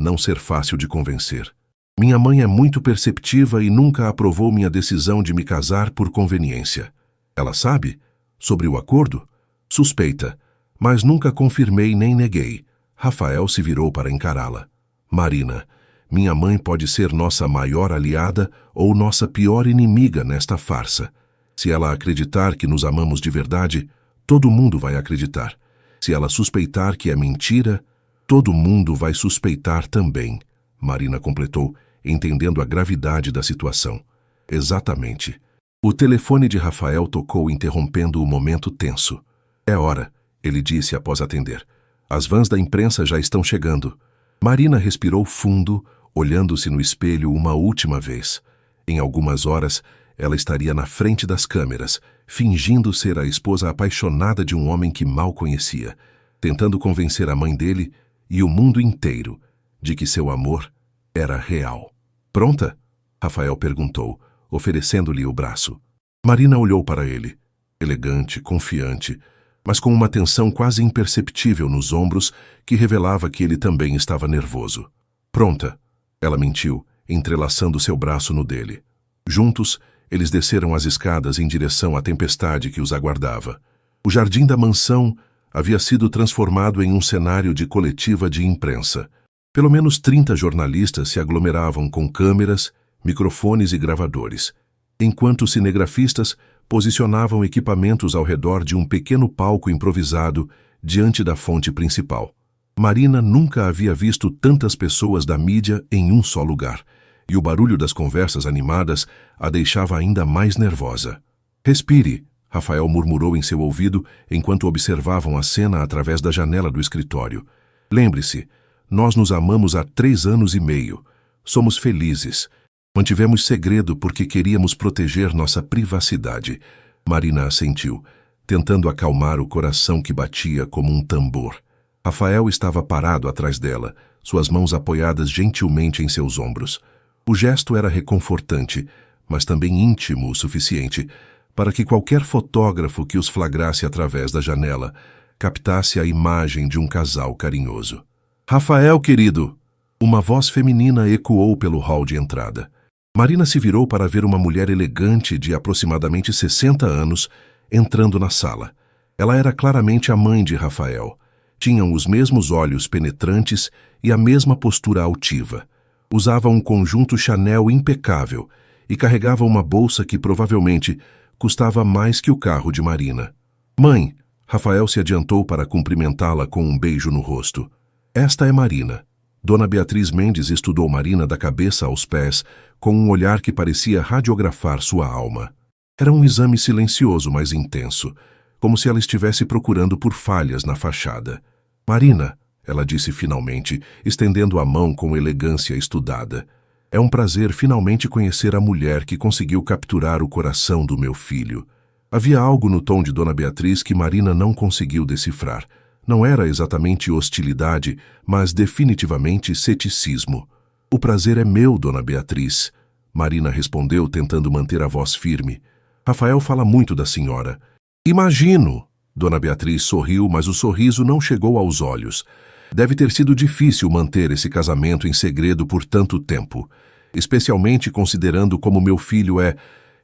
não ser fácil de convencer. Minha mãe é muito perceptiva e nunca aprovou minha decisão de me casar por conveniência. Ela sabe? Sobre o acordo? Suspeita, mas nunca confirmei nem neguei. Rafael se virou para encará-la. Marina, minha mãe pode ser nossa maior aliada ou nossa pior inimiga nesta farsa. Se ela acreditar que nos amamos de verdade, todo mundo vai acreditar. Se ela suspeitar que é mentira, todo mundo vai suspeitar também. Marina completou, entendendo a gravidade da situação. Exatamente. O telefone de Rafael tocou, interrompendo o momento tenso. É hora, ele disse após atender. As vans da imprensa já estão chegando. Marina respirou fundo, olhando-se no espelho uma última vez. Em algumas horas, ela estaria na frente das câmeras, fingindo ser a esposa apaixonada de um homem que mal conhecia, tentando convencer a mãe dele e o mundo inteiro de que seu amor era real. Pronta? Rafael perguntou, oferecendo-lhe o braço. Marina olhou para ele, elegante, confiante, mas com uma tensão quase imperceptível nos ombros que revelava que ele também estava nervoso. Pronta, ela mentiu, entrelaçando seu braço no dele. Juntos, Eles desceram as escadas em direção à tempestade que os aguardava. O jardim da mansão havia sido transformado em um cenário de coletiva de imprensa. Pelo menos 30 jornalistas se aglomeravam com câmeras, microfones e gravadores, enquanto cinegrafistas posicionavam equipamentos ao redor de um pequeno palco improvisado diante da fonte principal. Marina nunca havia visto tantas pessoas da mídia em um só lugar, e o barulho das conversas animadas a deixava ainda mais nervosa. "Respire", Rafael murmurou em seu ouvido enquanto observavam a cena através da janela do escritório. "Lembre-se, nós nos amamos há 3 anos e meio. Somos felizes. Mantivemos segredo porque queríamos proteger nossa privacidade." Marina assentiu, tentando acalmar o coração que batia como um tambor. Rafael estava parado atrás dela, suas mãos apoiadas gentilmente em seus ombros. O gesto era reconfortante, mas também íntimo o suficiente para que qualquer fotógrafo que os flagrasse através da janela captasse a imagem de um casal carinhoso. "Rafael, querido!" Uma voz feminina ecoou pelo hall de entrada. Marina se virou para ver uma mulher elegante de aproximadamente 60 anos entrando na sala. Ela era claramente a mãe de Rafael. Tinham os mesmos olhos penetrantes e a mesma postura altiva. Usava um conjunto Chanel impecável e carregava uma bolsa que provavelmente custava mais que o carro de Marina. "Mãe!" Rafael se adiantou para cumprimentá-la com um beijo no rosto. "Esta é Marina." Dona Beatriz Mendes estudou Marina da cabeça aos pés, com um olhar que parecia radiografar sua alma. Era um exame silencioso, mas intenso, como se ela estivesse procurando por falhas na fachada. "Marina", ela disse finalmente, estendendo a mão com elegância estudada. "É um prazer finalmente conhecer a mulher que conseguiu capturar o coração do meu filho." Havia algo no tom de Dona Beatriz que Marina não conseguiu decifrar. Não era exatamente hostilidade, mas definitivamente ceticismo. "O prazer é meu, Dona Beatriz", Marina respondeu, tentando manter a voz firme. "Rafael fala muito da senhora." "Imagino." Dona Beatriz sorriu, mas o sorriso não chegou aos olhos. "Deve ter sido difícil manter esse casamento em segredo por tanto tempo, especialmente considerando como meu filho é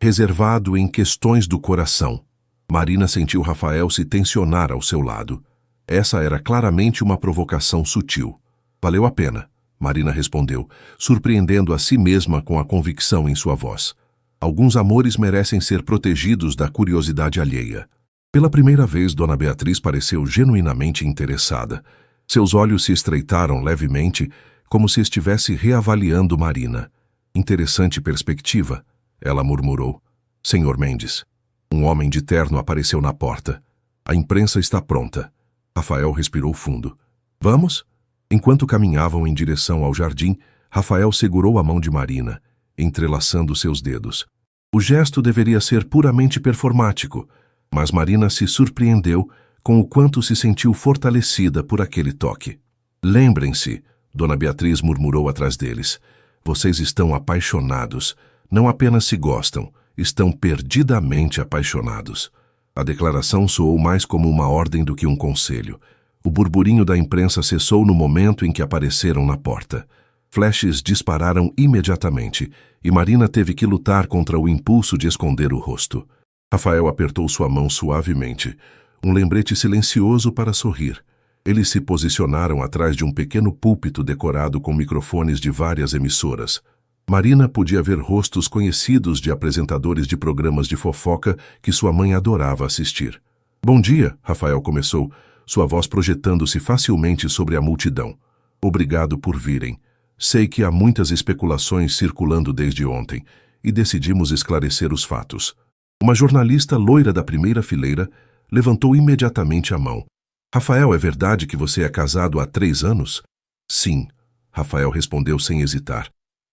reservado em questões do coração." Marina sentiu Rafael se tensionar ao seu lado. Essa era claramente uma provocação sutil. "Valeu a pena", Marina respondeu, surpreendendo a si mesma com a convicção em sua voz. Alguns amores merecem ser protegidos da curiosidade alheia. Pela primeira vez, Dona Beatriz pareceu genuinamente interessada. Seus olhos se estreitaram levemente, como se estivesse reavaliando Marina. "Interessante perspectiva", ela murmurou. "Senhor Mendes." Um homem de terno apareceu na porta. "A imprensa está pronta." Rafael respirou fundo. "Vamos?" Enquanto caminhavam em direção ao jardim, Rafael segurou a mão de Marina, entrelaçando seus dedos. O gesto deveria ser puramente performático, mas Marina se surpreendeu com o quanto se sentiu fortalecida por aquele toque. "Lembrem-se", Dona Beatriz murmurou atrás deles, "vocês estão apaixonados. Não apenas se gostam, estão perdidamente apaixonados." A declaração soou mais como uma ordem do que um conselho. O burburinho da imprensa cessou no momento em que apareceram na porta. Flashes dispararam imediatamente, e Marina teve que lutar contra o impulso de esconder o rosto. Rafael apertou sua mão suavemente, um lembrete silencioso para sorrir. Eles se posicionaram atrás de um pequeno púlpito decorado com microfones de várias emissoras. Marina podia ver rostos conhecidos de apresentadores de programas de fofoca que sua mãe adorava assistir. "Bom dia", Rafael começou, sua voz projetando-se facilmente sobre a multidão. "Obrigado por virem. Sei que há muitas especulações circulando desde ontem, e decidimos esclarecer os fatos." Uma jornalista loira da primeira fileira levantou imediatamente a mão. "Rafael, é verdade que você é casado há 3 anos?" "Sim", Rafael respondeu sem hesitar.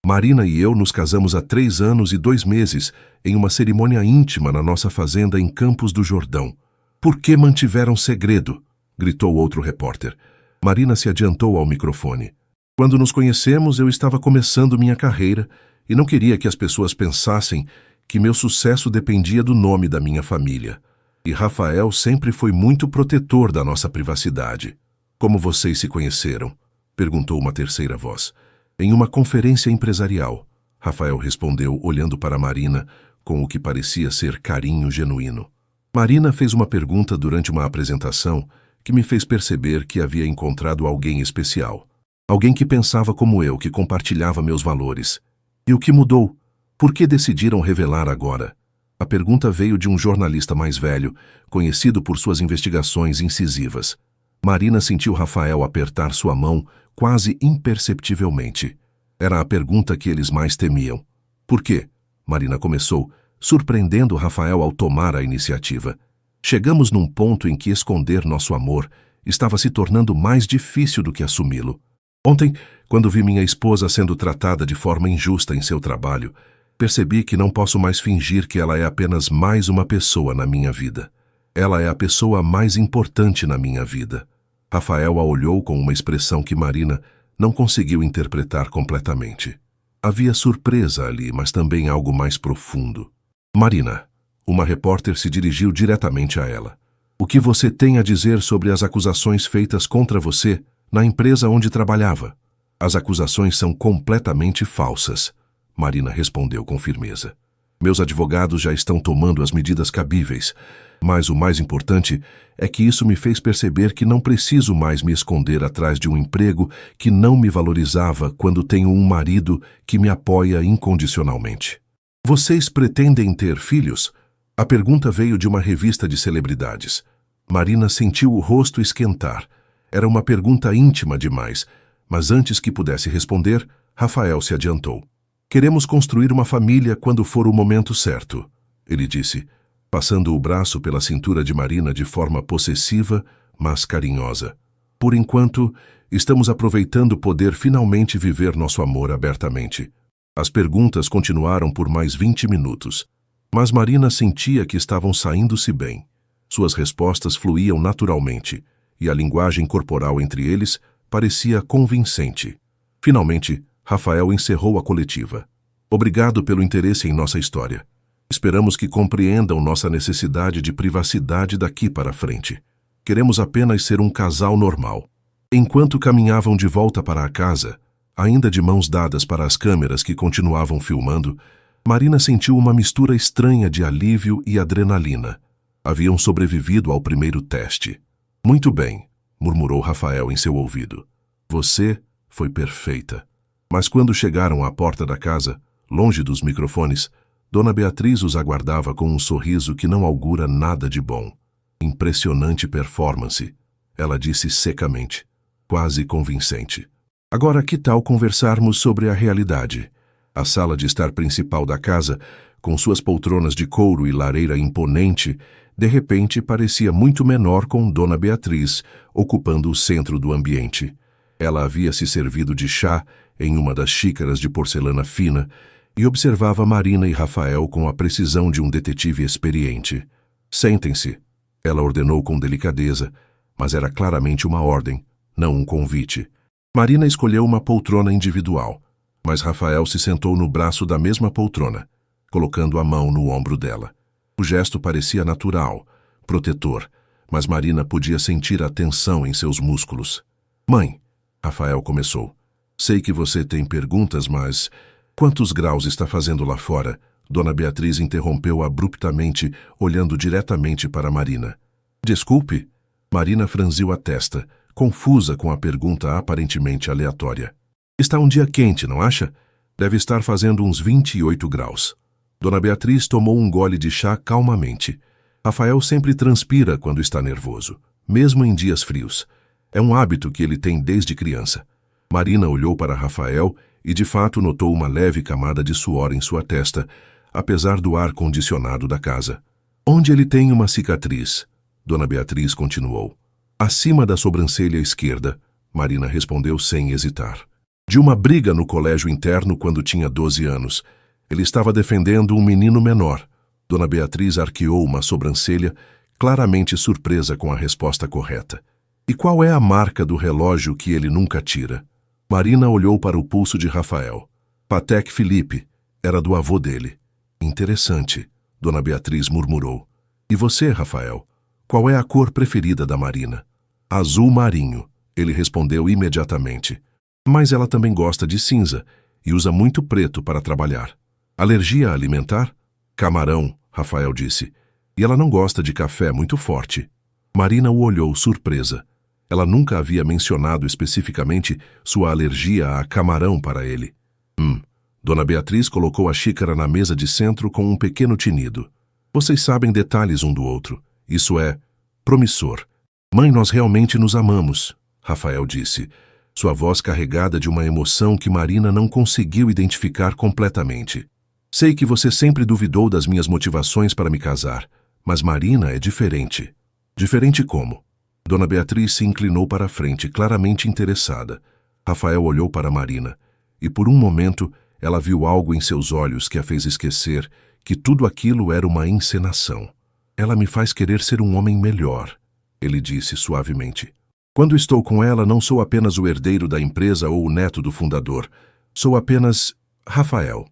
"Marina e eu nos casamos há 3 anos e 2 meses, em uma cerimônia íntima na nossa fazenda em Campos do Jordão." "Por que mantiveram segredo?" gritou outro repórter. Marina se adiantou ao microfone. "Quando nos conhecemos, eu estava começando minha carreira e não queria que as pessoas pensassem que meu sucesso dependia do nome da minha família. E Rafael sempre foi muito protetor da nossa privacidade." "Como vocês se conheceram?" perguntou uma terceira voz. "Em uma conferência empresarial", Rafael respondeu, olhando para Marina com o que parecia ser carinho genuíno. Marina fez uma pergunta durante uma apresentação que me fez perceber que havia encontrado alguém especial. Alguém que pensava como eu, que compartilhava meus valores. E o que mudou? Por que decidiram revelar agora? A pergunta veio de um jornalista mais velho, conhecido por suas investigações incisivas. Marina sentiu Rafael apertar sua mão quase imperceptivelmente. Era a pergunta que eles mais temiam. Por quê? Marina começou, surpreendendo Rafael ao tomar a iniciativa. Chegamos num ponto em que esconder nosso amor estava se tornando mais difícil do que assumi-lo. Ontem, quando vi minha esposa sendo tratada de forma injusta em seu trabalho, percebi que não posso mais fingir que ela é apenas mais uma pessoa na minha vida. Ela é a pessoa mais importante na minha vida. Rafael a olhou com uma expressão que Marina não conseguiu interpretar completamente. Havia surpresa ali, mas também algo mais profundo. Marina, uma repórter se dirigiu diretamente a ela. O que você tem a dizer sobre as acusações feitas contra você na empresa onde trabalhava? As acusações são completamente falsas, Marina respondeu com firmeza. Meus advogados já estão tomando as medidas cabíveis, mas o mais importante é que isso me fez perceber que não preciso mais me esconder atrás de um emprego que não me valorizava quando tenho um marido que me apoia incondicionalmente. Vocês pretendem ter filhos? A pergunta veio de uma revista de celebridades. Marina sentiu o rosto esquentar. Era uma pergunta íntima demais, mas antes que pudesse responder, Rafael se adiantou. Queremos construir uma família quando for o momento certo, ele disse, passando o braço pela cintura de Marina de forma possessiva, mas carinhosa. Por enquanto, estamos aproveitando poder finalmente viver nosso amor abertamente. As perguntas continuaram por mais 20 minutos, mas Marina sentia que estavam saindo-se bem. Suas respostas fluíam naturalmente, e a linguagem corporal entre eles parecia convincente. Finalmente, Rafael encerrou a coletiva. Obrigado pelo interesse em nossa história. Esperamos que compreendam nossa necessidade de privacidade daqui para frente. Queremos apenas ser um casal normal. Enquanto caminhavam de volta para a casa, ainda de mãos dadas para as câmeras que continuavam filmando, Marina sentiu uma mistura estranha de alívio e adrenalina. Haviam sobrevivido ao primeiro teste. Muito bem, murmurou Rafael em seu ouvido. Você foi perfeita. Mas quando chegaram à porta da casa, longe dos microfones, Dona Beatriz os aguardava com um sorriso que não augura nada de bom. Impressionante performance, ela disse secamente, quase convincente. Agora, que tal conversarmos sobre a realidade? A sala de estar principal da casa, com suas poltronas de couro e lareira imponente, de repente parecia muito menor com Dona Beatriz, ocupando o centro do ambiente. Ela havia se servido de chá em uma das xícaras de porcelana fina e observava Marina e Rafael com a precisão de um detetive experiente. Sentem-se, ela ordenou com delicadeza, mas era claramente uma ordem, não um convite. Marina escolheu uma poltrona individual, mas Rafael se sentou no braço da mesma poltrona, colocando a mão no ombro dela. O gesto parecia natural, protetor, mas Marina podia sentir a tensão em seus músculos. Mãe, Rafael começou. Sei que você tem perguntas, mas... Quantos graus está fazendo lá fora? Dona Beatriz interrompeu abruptamente, olhando diretamente para Marina. Desculpe? Marina franziu a testa, confusa com a pergunta aparentemente aleatória. Está um dia quente, não acha? Deve estar fazendo uns 28 graus. Dona Beatriz tomou um gole de chá calmamente. Rafael sempre transpira quando está nervoso, mesmo em dias frios. É um hábito que ele tem desde criança. Marina olhou para Rafael e de fato notou uma leve camada de suor em sua testa, apesar do ar condicionado da casa. Onde ele tem uma cicatriz? Dona Beatriz continuou. Acima da sobrancelha esquerda, Marina respondeu sem hesitar. De uma briga no colégio interno quando tinha 12 anos. Ele estava defendendo um menino menor. Dona Beatriz arqueou uma sobrancelha, claramente surpresa com a resposta correta. E qual é a marca do relógio que ele nunca tira? Marina olhou para o pulso de Rafael. Patek Philippe, era do avô dele. Interessante, Dona Beatriz murmurou. E você, Rafael? Qual é a cor preferida da Marina? Azul marinho, ele respondeu imediatamente. Mas ela também gosta de cinza e usa muito preto para trabalhar. Alergia alimentar? Camarão, Rafael disse. E ela não gosta de café muito forte. Marina o olhou, surpresa. Ela nunca havia mencionado especificamente sua alergia a camarão para ele. Dona Beatriz colocou a xícara na mesa de centro com um pequeno tinido. Vocês sabem detalhes um do outro. Isso é promissor. Mãe, nós realmente nos amamos, Rafael disse, sua voz carregada de uma emoção que Marina não conseguiu identificar completamente. Sei que você sempre duvidou das minhas motivações para me casar, mas Marina é diferente. Diferente como? Dona Beatriz se inclinou para a frente, claramente interessada. Rafael olhou para Marina, e por um momento ela viu algo em seus olhos que a fez esquecer que tudo aquilo era uma encenação. Ela me faz querer ser um homem melhor, ele disse suavemente. Quando estou com ela, não sou apenas o herdeiro da empresa ou o neto do fundador. Sou apenas Rafael.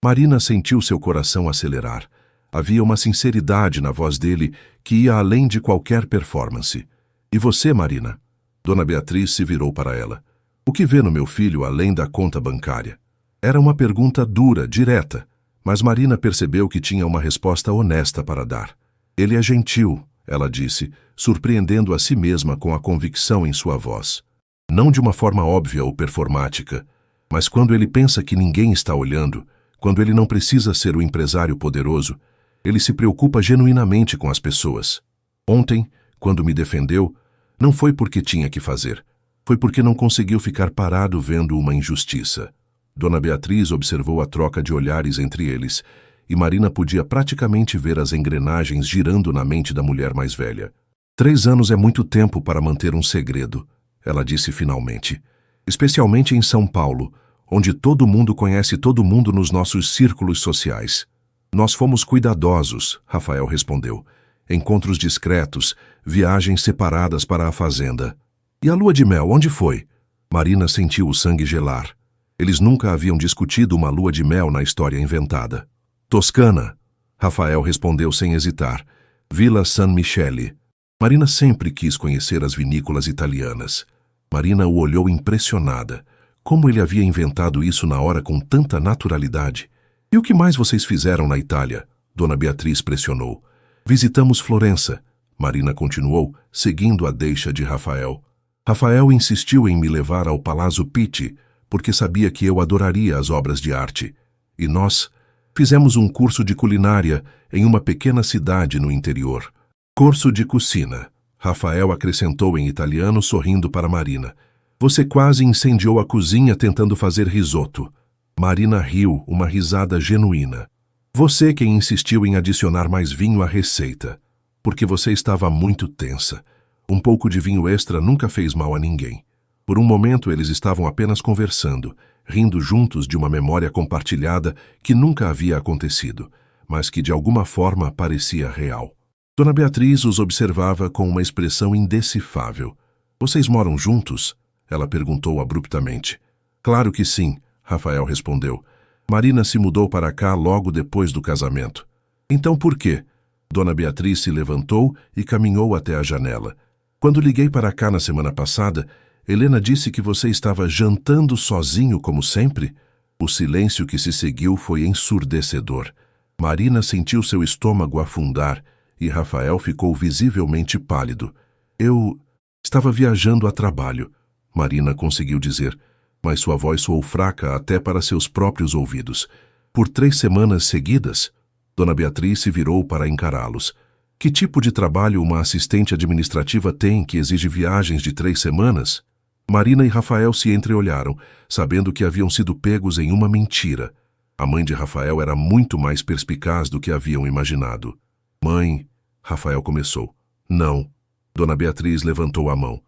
Marina sentiu seu coração acelerar. Havia uma sinceridade na voz dele que ia além de qualquer performance. E você, Marina? Dona Beatriz se virou para ela. O que vê no meu filho além da conta bancária? Era uma pergunta dura, direta, mas Marina percebeu que tinha uma resposta honesta para dar. Ele é gentil, ela disse, surpreendendo a si mesma com a convicção em sua voz. Não de uma forma óbvia ou performática, mas quando ele pensa que ninguém está olhando, quando ele não precisa ser o empresário poderoso, ele se preocupa genuinamente com as pessoas. Ontem, quando me defendeu, não foi porque tinha que fazer, foi porque não conseguiu ficar parado vendo uma injustiça. Dona Beatriz observou a troca de olhares entre eles, e Marina podia praticamente ver as engrenagens girando na mente da mulher mais velha. 3 anos é muito tempo para manter um segredo, ela disse finalmente. Especialmente em São Paulo, onde todo mundo conhece todo mundo nos nossos círculos sociais. Nós fomos cuidadosos, Rafael respondeu. Encontros discretos, viagens separadas para a fazenda. E a lua de mel, onde foi? Marina sentiu o sangue gelar. Eles nunca haviam discutido uma lua de mel na história inventada. Toscana, Rafael respondeu sem hesitar. Villa San Michele. Marina sempre quis conhecer as vinícolas italianas. Marina o olhou impressionada. Como ele havia inventado isso na hora com tanta naturalidade? E o que mais vocês fizeram na Itália? Dona Beatriz pressionou. Visitamos Florença. Marina continuou, seguindo a deixa de Rafael. Rafael insistiu em me levar ao Palazzo Pitti, porque sabia que eu adoraria as obras de arte. E nós fizemos um curso de culinária em uma pequena cidade no interior. Corso de cucina, Rafael acrescentou em italiano, sorrindo para Marina. Você quase incendiou a cozinha tentando fazer risoto. Marina riu, uma risada genuína. Você quem insistiu em adicionar mais vinho à receita, porque você estava muito tensa. Um pouco de vinho extra nunca fez mal a ninguém. Por um momento eles estavam apenas conversando, rindo juntos de uma memória compartilhada que nunca havia acontecido, mas que de alguma forma parecia real. Dona Beatriz os observava com uma expressão indecifrável. Vocês moram juntos? Ela perguntou abruptamente. Claro que sim, Rafael respondeu. Marina se mudou para cá logo depois do casamento. Então por quê? Dona Beatriz se levantou e caminhou até a janela. Quando liguei para cá na semana passada, Helena disse que você estava jantando sozinho como sempre? O silêncio que se seguiu foi ensurdecedor. Marina sentiu seu estômago afundar e Rafael ficou visivelmente pálido. Eu estava viajando a trabalho, Marina conseguiu dizer, mas sua voz soou fraca até para seus próprios ouvidos. Por 3 semanas seguidas? Dona Beatriz se virou para encará-los. Que tipo de trabalho uma assistente administrativa tem que exige viagens de 3 semanas? Marina e Rafael se entreolharam, sabendo que haviam sido pegos em uma mentira. A mãe de Rafael era muito mais perspicaz do que haviam imaginado. Mãe, Rafael começou. Não. Dona Beatriz levantou a mão.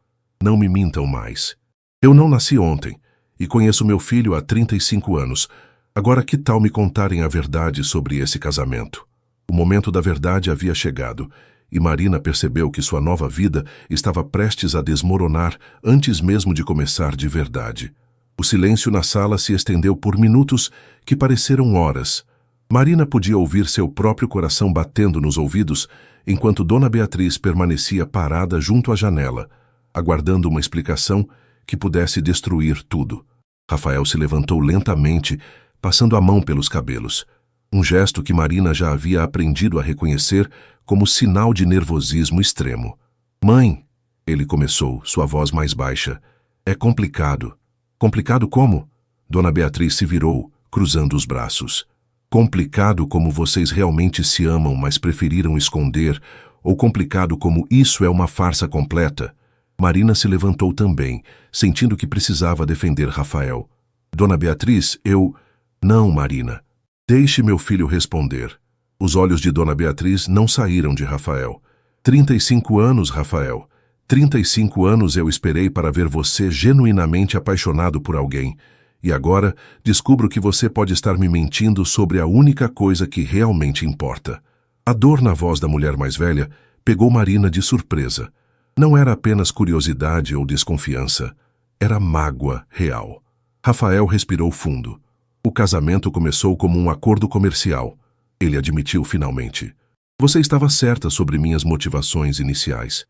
Não me mintam mais. Eu não nasci ontem e conheço meu filho há 35 anos. Agora que tal me contarem a verdade sobre esse casamento? O momento da verdade havia chegado, e Marina percebeu que sua nova vida estava prestes a desmoronar antes mesmo de começar de verdade. O silêncio na sala se estendeu por minutos que pareceram horas. Marina podia ouvir seu próprio coração batendo nos ouvidos, enquanto Dona Beatriz permanecia parada junto à janela, aguardando uma explicação que pudesse destruir tudo. Rafael se levantou lentamente, passando a mão pelos cabelos. um gesto que Marina já havia aprendido a reconhecer como sinal de nervosismo extremo. Mãe, ele começou, sua voz mais baixa. É complicado. Complicado como? Dona Beatriz se virou, cruzando os braços. Complicado como vocês realmente se amam, mas preferiram esconder, ou complicado como isso é uma farsa completa? Marina se levantou também, sentindo que precisava defender Rafael. Dona Beatriz, eu... Não, Marina. Deixe meu filho responder. Os olhos de Dona Beatriz não saíram de Rafael. 35 anos, Rafael. 35 anos eu esperei para ver você genuinamente apaixonado por alguém. E agora descubro que você pode estar me mentindo sobre a única coisa que realmente importa. A dor na voz da mulher mais velha pegou Marina de surpresa. Não era apenas curiosidade ou desconfiança. Era mágoa real. Rafael respirou fundo. O casamento começou como um acordo comercial. Ele admitiu finalmente. Você estava certa sobre minhas motivações iniciais.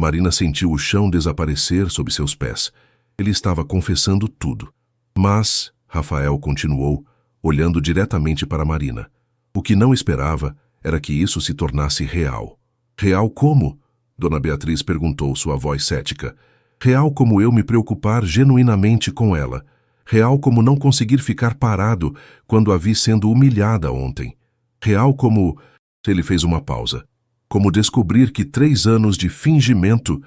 Marina sentiu o chão desaparecer sob seus pés. Ele estava confessando tudo. Mas, Rafael continuou, olhando diretamente para Marina. O que não esperava era que isso se tornasse real. Real como? Dona Beatriz perguntou, sua voz cética. Real como eu me preocupar genuinamente com ela. Real como não conseguir ficar parado quando a vi sendo humilhada ontem. Real como... Ele fez uma pausa. Como descobrir que 3 anos de fingimento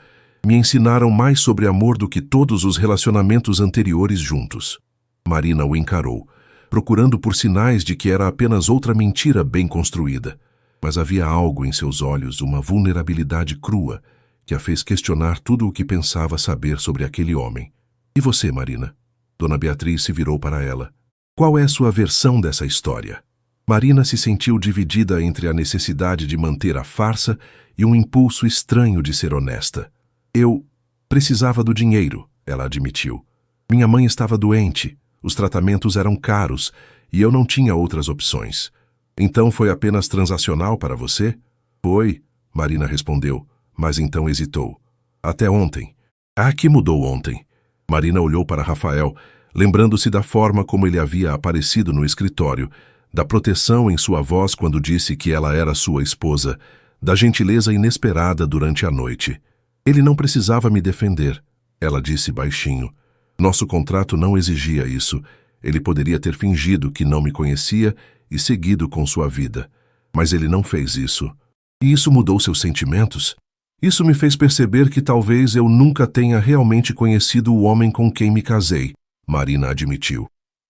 me ensinaram mais sobre amor do que todos os relacionamentos anteriores juntos. Marina o encarou, procurando por sinais de que era apenas outra mentira bem construída. Mas havia algo em seus olhos, uma vulnerabilidade crua, que a fez questionar tudo o que pensava saber sobre aquele homem. E você, Marina? Dona Beatriz se virou para ela. Qual é sua versão dessa história? Marina se sentiu dividida entre a necessidade de manter a farsa e um impulso estranho de ser honesta. Eu precisava do dinheiro, ela admitiu. Minha mãe estava doente, os tratamentos eram caros e eu não tinha outras opções. Então foi apenas transacional para você? Foi, Marina respondeu, mas então hesitou. Até ontem. Ah, que mudou ontem? Marina olhou para Rafael, lembrando-se da forma como ele havia aparecido no escritório, da proteção em sua voz quando disse que ela era sua esposa, da gentileza inesperada durante a noite. Ele não precisava me defender, ela disse baixinho. Nosso contrato não exigia isso. Ele poderia ter fingido que não me conhecia e seguido com sua vida. Mas ele não fez isso. E isso mudou seus sentimentos? Isso me fez perceber que talvez eu nunca tenha realmente conhecido o homem com quem me casei, Marina admitiu.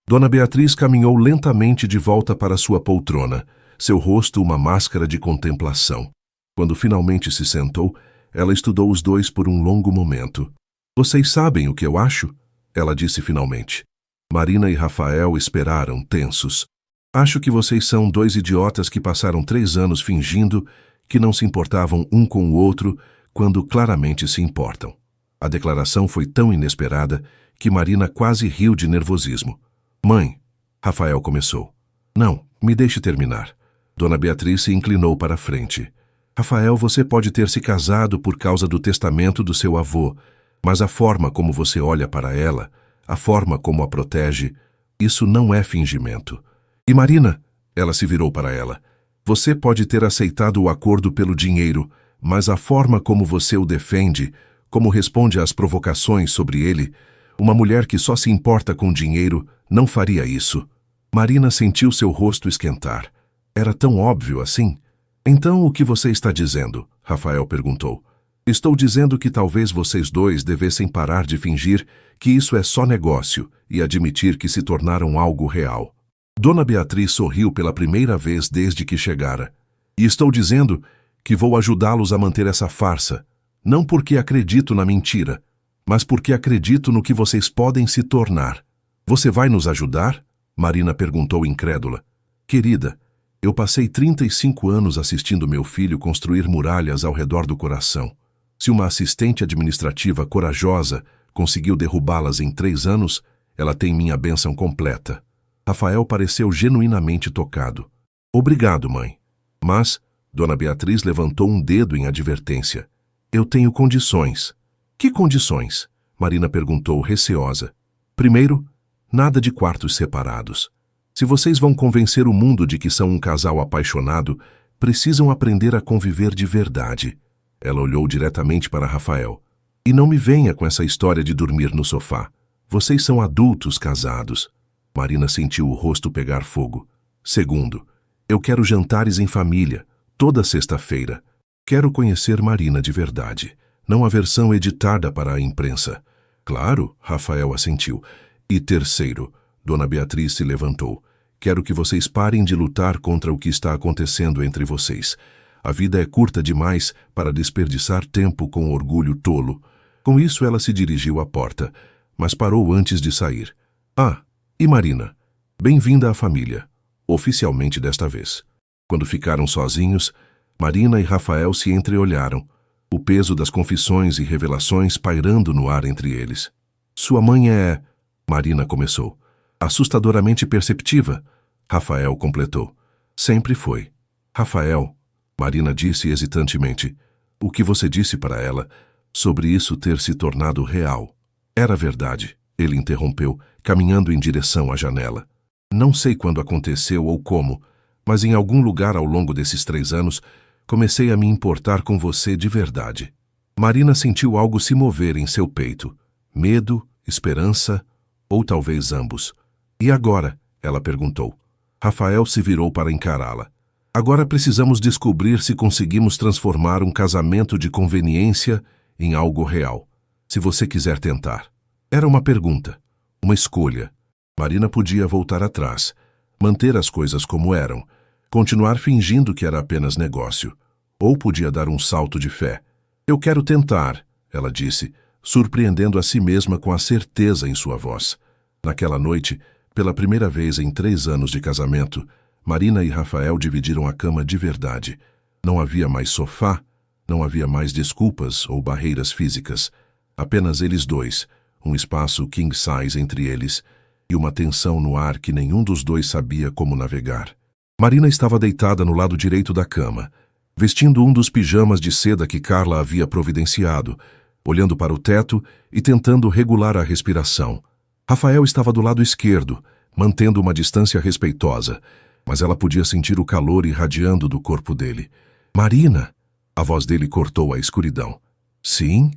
Dona Beatriz caminhou lentamente de volta para sua poltrona, seu rosto uma máscara de contemplação. Quando finalmente se sentou, ela estudou os dois por um longo momento. Vocês sabem o que eu acho? Ela disse finalmente. Marina e Rafael esperaram, tensos. Acho que vocês são 2 idiotas que passaram 3 anos fingindo que não se importavam um com o outro quando claramente se importam. A declaração foi tão inesperada que Marina quase riu de nervosismo. Mãe, Rafael começou. Não, me deixe terminar. Dona Beatriz se inclinou para a frente. Rafael, você pode ter se casado por causa do testamento do seu avô, mas a forma como você olha para ela, a forma como a protege, isso não é fingimento. E Marina, ela se virou para ela, você pode ter aceitado o acordo pelo dinheiro, mas a forma como você o defende, como responde às provocações sobre ele, uma mulher que só se importa com dinheiro não faria isso. Marina sentiu seu rosto esquentar. Era tão óbvio assim? Então o que você está dizendo? Rafael perguntou. Estou dizendo que talvez vocês dois devessem parar de fingir que isso é só negócio e admitir que se tornaram algo real. Dona Beatriz sorriu pela primeira vez desde que chegara. E estou dizendo que vou ajudá-los a manter essa farsa, não porque acredito na mentira, mas porque acredito no que vocês podem se tornar. Você vai nos ajudar? Marina perguntou incrédula. Querida, eu passei 35 anos assistindo meu filho construir muralhas ao redor do coração. Se uma assistente administrativa corajosa conseguiu derrubá-las em 3 anos, ela tem minha bênção completa. Rafael pareceu genuinamente tocado. Obrigado, mãe. Mas, Dona Beatriz levantou um dedo em advertência. Eu tenho condições. Que condições? Marina perguntou receosa. Primeiro, nada de quartos separados. Se vocês vão convencer o mundo de que são um casal apaixonado, precisam aprender a conviver de verdade. Ela olhou diretamente para Rafael. E não me venha com essa história de dormir no sofá. Vocês são adultos casados. Marina sentiu o rosto pegar fogo. Segundo, eu quero jantares em família, toda sexta-feira. Quero conhecer Marina de verdade, não a versão editada para a imprensa. Claro, Rafael assentiu. E terceiro, Dona Beatriz se levantou. Quero que vocês parem de lutar contra o que está acontecendo entre vocês. A vida é curta demais para desperdiçar tempo com orgulho tolo. Com isso, ela se dirigiu à porta, mas parou antes de sair. Ah, e Marina? Bem-vinda à família, oficialmente desta vez. Quando ficaram sozinhos, Marina e Rafael se entreolharam, o peso das confissões e revelações pairando no ar entre eles. Sua mãe é... Marina começou. Assustadoramente perceptiva, Rafael completou. Sempre foi. Rafael, Marina disse hesitantemente, o que você disse para ela sobre isso ter se tornado real? Era verdade, ele interrompeu, caminhando em direção à janela. Não sei quando aconteceu ou como, mas em algum lugar ao longo desses 3 anos, comecei a me importar com você de verdade. Marina sentiu algo se mover em seu peito. Medo, esperança, ou talvez ambos. E agora? Ela perguntou. Rafael se virou para encará-la. Agora precisamos descobrir se conseguimos transformar um casamento de conveniência em algo real. Se você quiser tentar. Era uma pergunta, uma escolha. Marina podia voltar atrás, manter as coisas como eram, continuar fingindo que era apenas negócio. Ou podia dar um salto de fé. Eu quero tentar, ela disse, surpreendendo a si mesma com a certeza em sua voz. Naquela noite, pela primeira vez em 3 anos de casamento, Marina e Rafael dividiram a cama de verdade. Não havia mais sofá, não havia mais desculpas ou barreiras físicas. Apenas eles dois, um espaço king size entre eles, e uma tensão no ar que nenhum dos dois sabia como navegar. Marina estava deitada no lado direito da cama, vestindo um dos pijamas de seda que Carla havia providenciado, olhando para o teto e tentando regular a respiração. Rafael estava do lado esquerdo, mantendo uma distância respeitosa, mas ela podia sentir o calor irradiando do corpo dele. Marina! A voz dele cortou a escuridão. Sim?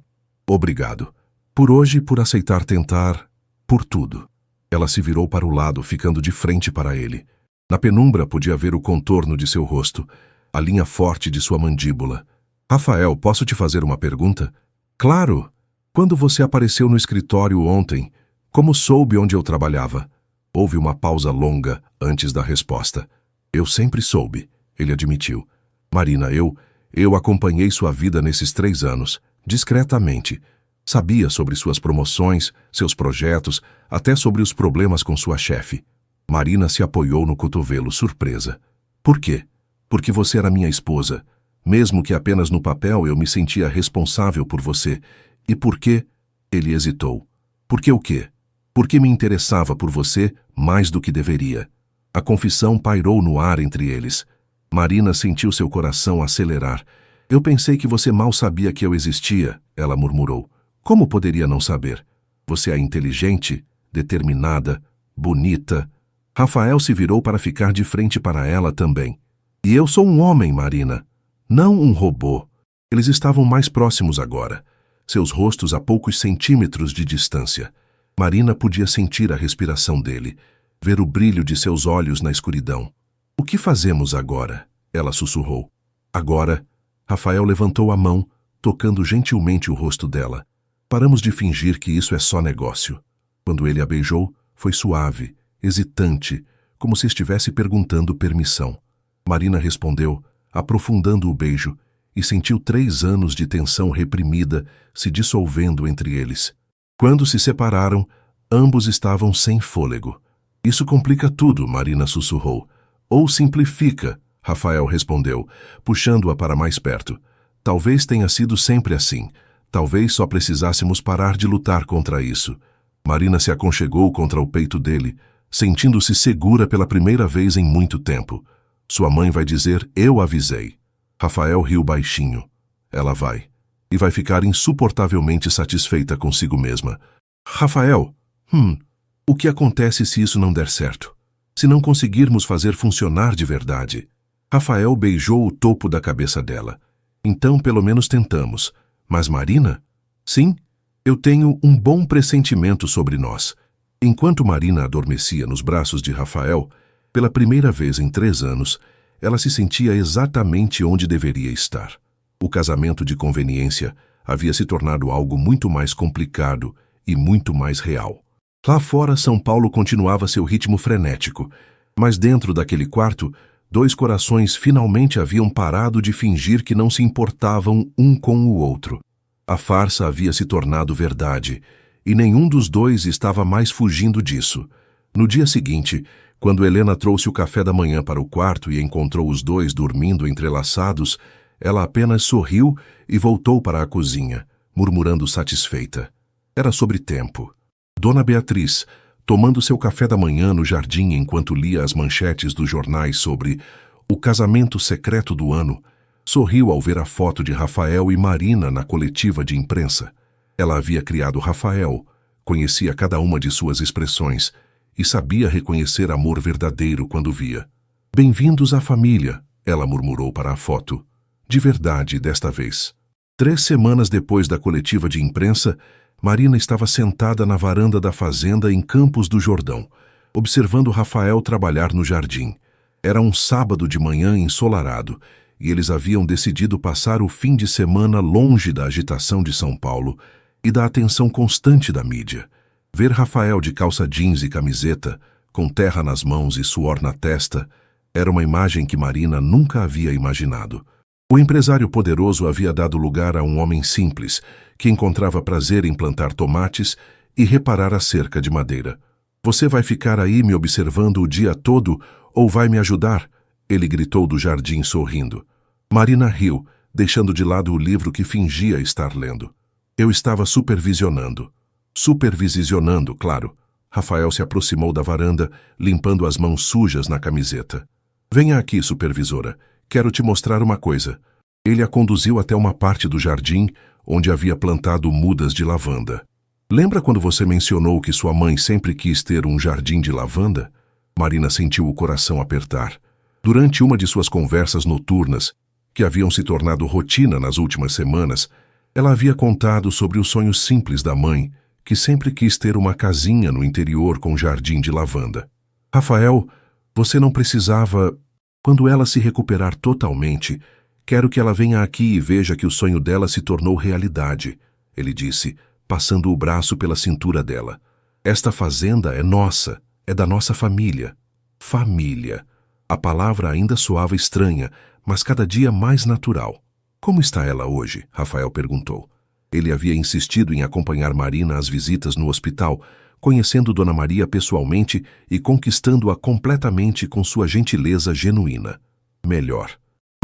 Obrigado. Por hoje, por aceitar tentar, por tudo. Ela se virou para o lado, ficando de frente para ele. Na penumbra podia ver o contorno de seu rosto, a linha forte de sua mandíbula. Rafael, posso te fazer uma pergunta? Claro! Quando você apareceu no escritório ontem, como soube onde eu trabalhava? Houve uma pausa longa antes da resposta. Eu sempre soube, ele admitiu. Marina, eu acompanhei sua vida nesses 3 anos, discretamente. Sabia sobre suas promoções, seus projetos, até sobre os problemas com sua chefe. Marina se apoiou no cotovelo, surpresa. Por quê? Porque você era minha esposa. Mesmo que apenas no papel eu me sentia responsável por você. E por quê? Ele hesitou. Por que o quê? Porque me interessava por você mais do que deveria. A confissão pairou no ar entre eles. Marina sentiu seu coração acelerar. Eu pensei que você mal sabia que eu existia, ela murmurou. Como poderia não saber? Você é inteligente, determinada, bonita. Rafael se virou para ficar de frente para ela também. E eu sou um homem, Marina. Não um robô. Eles estavam mais próximos agora, seus rostos a poucos centímetros de distância. Marina podia sentir a respiração dele, ver o brilho de seus olhos na escuridão. O que fazemos agora? Ela sussurrou. Agora, Rafael levantou a mão, tocando gentilmente o rosto dela. Paramos de fingir que isso é só negócio. Quando ele a beijou, foi suave, hesitante, como se estivesse perguntando permissão. Marina respondeu, aprofundando o beijo, e sentiu 3 anos de tensão reprimida se dissolvendo entre eles. Quando se separaram, ambos estavam sem fôlego. Isso complica tudo, Marina sussurrou. Ou simplifica, Rafael respondeu, puxando-a para mais perto. Talvez tenha sido sempre assim. Talvez só precisássemos parar de lutar contra isso. Marina se aconchegou contra o peito dele, sentindo-se segura pela primeira vez em muito tempo. Sua mãe vai dizer, eu avisei. Rafael riu baixinho. Ela vai. E vai ficar insuportavelmente satisfeita consigo mesma. Rafael, o que acontece se isso não der certo? Se não conseguirmos fazer funcionar de verdade. Rafael beijou o topo da cabeça dela. Então, pelo menos tentamos. Mas Marina? Sim, eu tenho um bom pressentimento sobre nós. Enquanto Marina adormecia nos braços de Rafael, pela primeira vez em 3 anos, ela se sentia exatamente onde deveria estar. O casamento de conveniência havia se tornado algo muito mais complicado e muito mais real. Lá fora, São Paulo continuava seu ritmo frenético, mas dentro daquele quarto, 2 corações finalmente haviam parado de fingir que não se importavam um com o outro. A farsa havia se tornado verdade, e nenhum dos 2 estava mais fugindo disso. No dia seguinte, quando Helena trouxe o café da manhã para o quarto e encontrou os 2 dormindo entrelaçados, ela apenas sorriu e voltou para a cozinha, murmurando satisfeita. Era sobre tempo. Dona Beatriz, tomando seu café da manhã no jardim enquanto lia as manchetes dos jornais sobre o casamento secreto do ano, sorriu ao ver a foto de Rafael e Marina na coletiva de imprensa. Ela havia criado Rafael, conhecia cada uma de suas expressões e sabia reconhecer amor verdadeiro quando via. Bem-vindos à família, ela murmurou para a foto. De verdade, desta vez. 3 semanas depois da coletiva de imprensa, Marina estava sentada na varanda da fazenda em Campos do Jordão, observando Rafael trabalhar no jardim. Era um sábado de manhã ensolarado, e eles haviam decidido passar o fim de semana longe da agitação de São Paulo e da atenção constante da mídia. Ver Rafael de calça jeans e camiseta, com terra nas mãos e suor na testa, era uma imagem que Marina nunca havia imaginado. O empresário poderoso havia dado lugar a um homem simples, que encontrava prazer em plantar tomates e reparar a cerca de madeira. Você vai ficar aí me observando o dia todo ou vai me ajudar? Ele gritou do jardim sorrindo. Marina riu, deixando de lado o livro que fingia estar lendo. Eu estava supervisionando. Supervisionando, claro. Rafael se aproximou da varanda, limpando as mãos sujas na camiseta. Venha aqui, supervisora. Quero te mostrar uma coisa. Ele a conduziu até uma parte do jardim onde havia plantado mudas de lavanda. Lembra quando você mencionou que sua mãe sempre quis ter um jardim de lavanda? Marina sentiu o coração apertar. Durante uma de suas conversas noturnas, que haviam se tornado rotina nas últimas semanas, ela havia contado sobre o sonho simples da mãe, que sempre quis ter uma casinha no interior com jardim de lavanda. Rafael, você não precisava... Quando ela se recuperar totalmente, quero que ela venha aqui e veja que o sonho dela se tornou realidade, ele disse, passando o braço pela cintura dela. Esta fazenda é nossa, é da nossa família. Família. A palavra ainda soava estranha, mas cada dia mais natural. Como está ela hoje? Rafael perguntou. Ele havia insistido em acompanhar Marina às visitas no hospital, conhecendo Dona Maria pessoalmente e conquistando-a completamente com sua gentileza genuína. Melhor.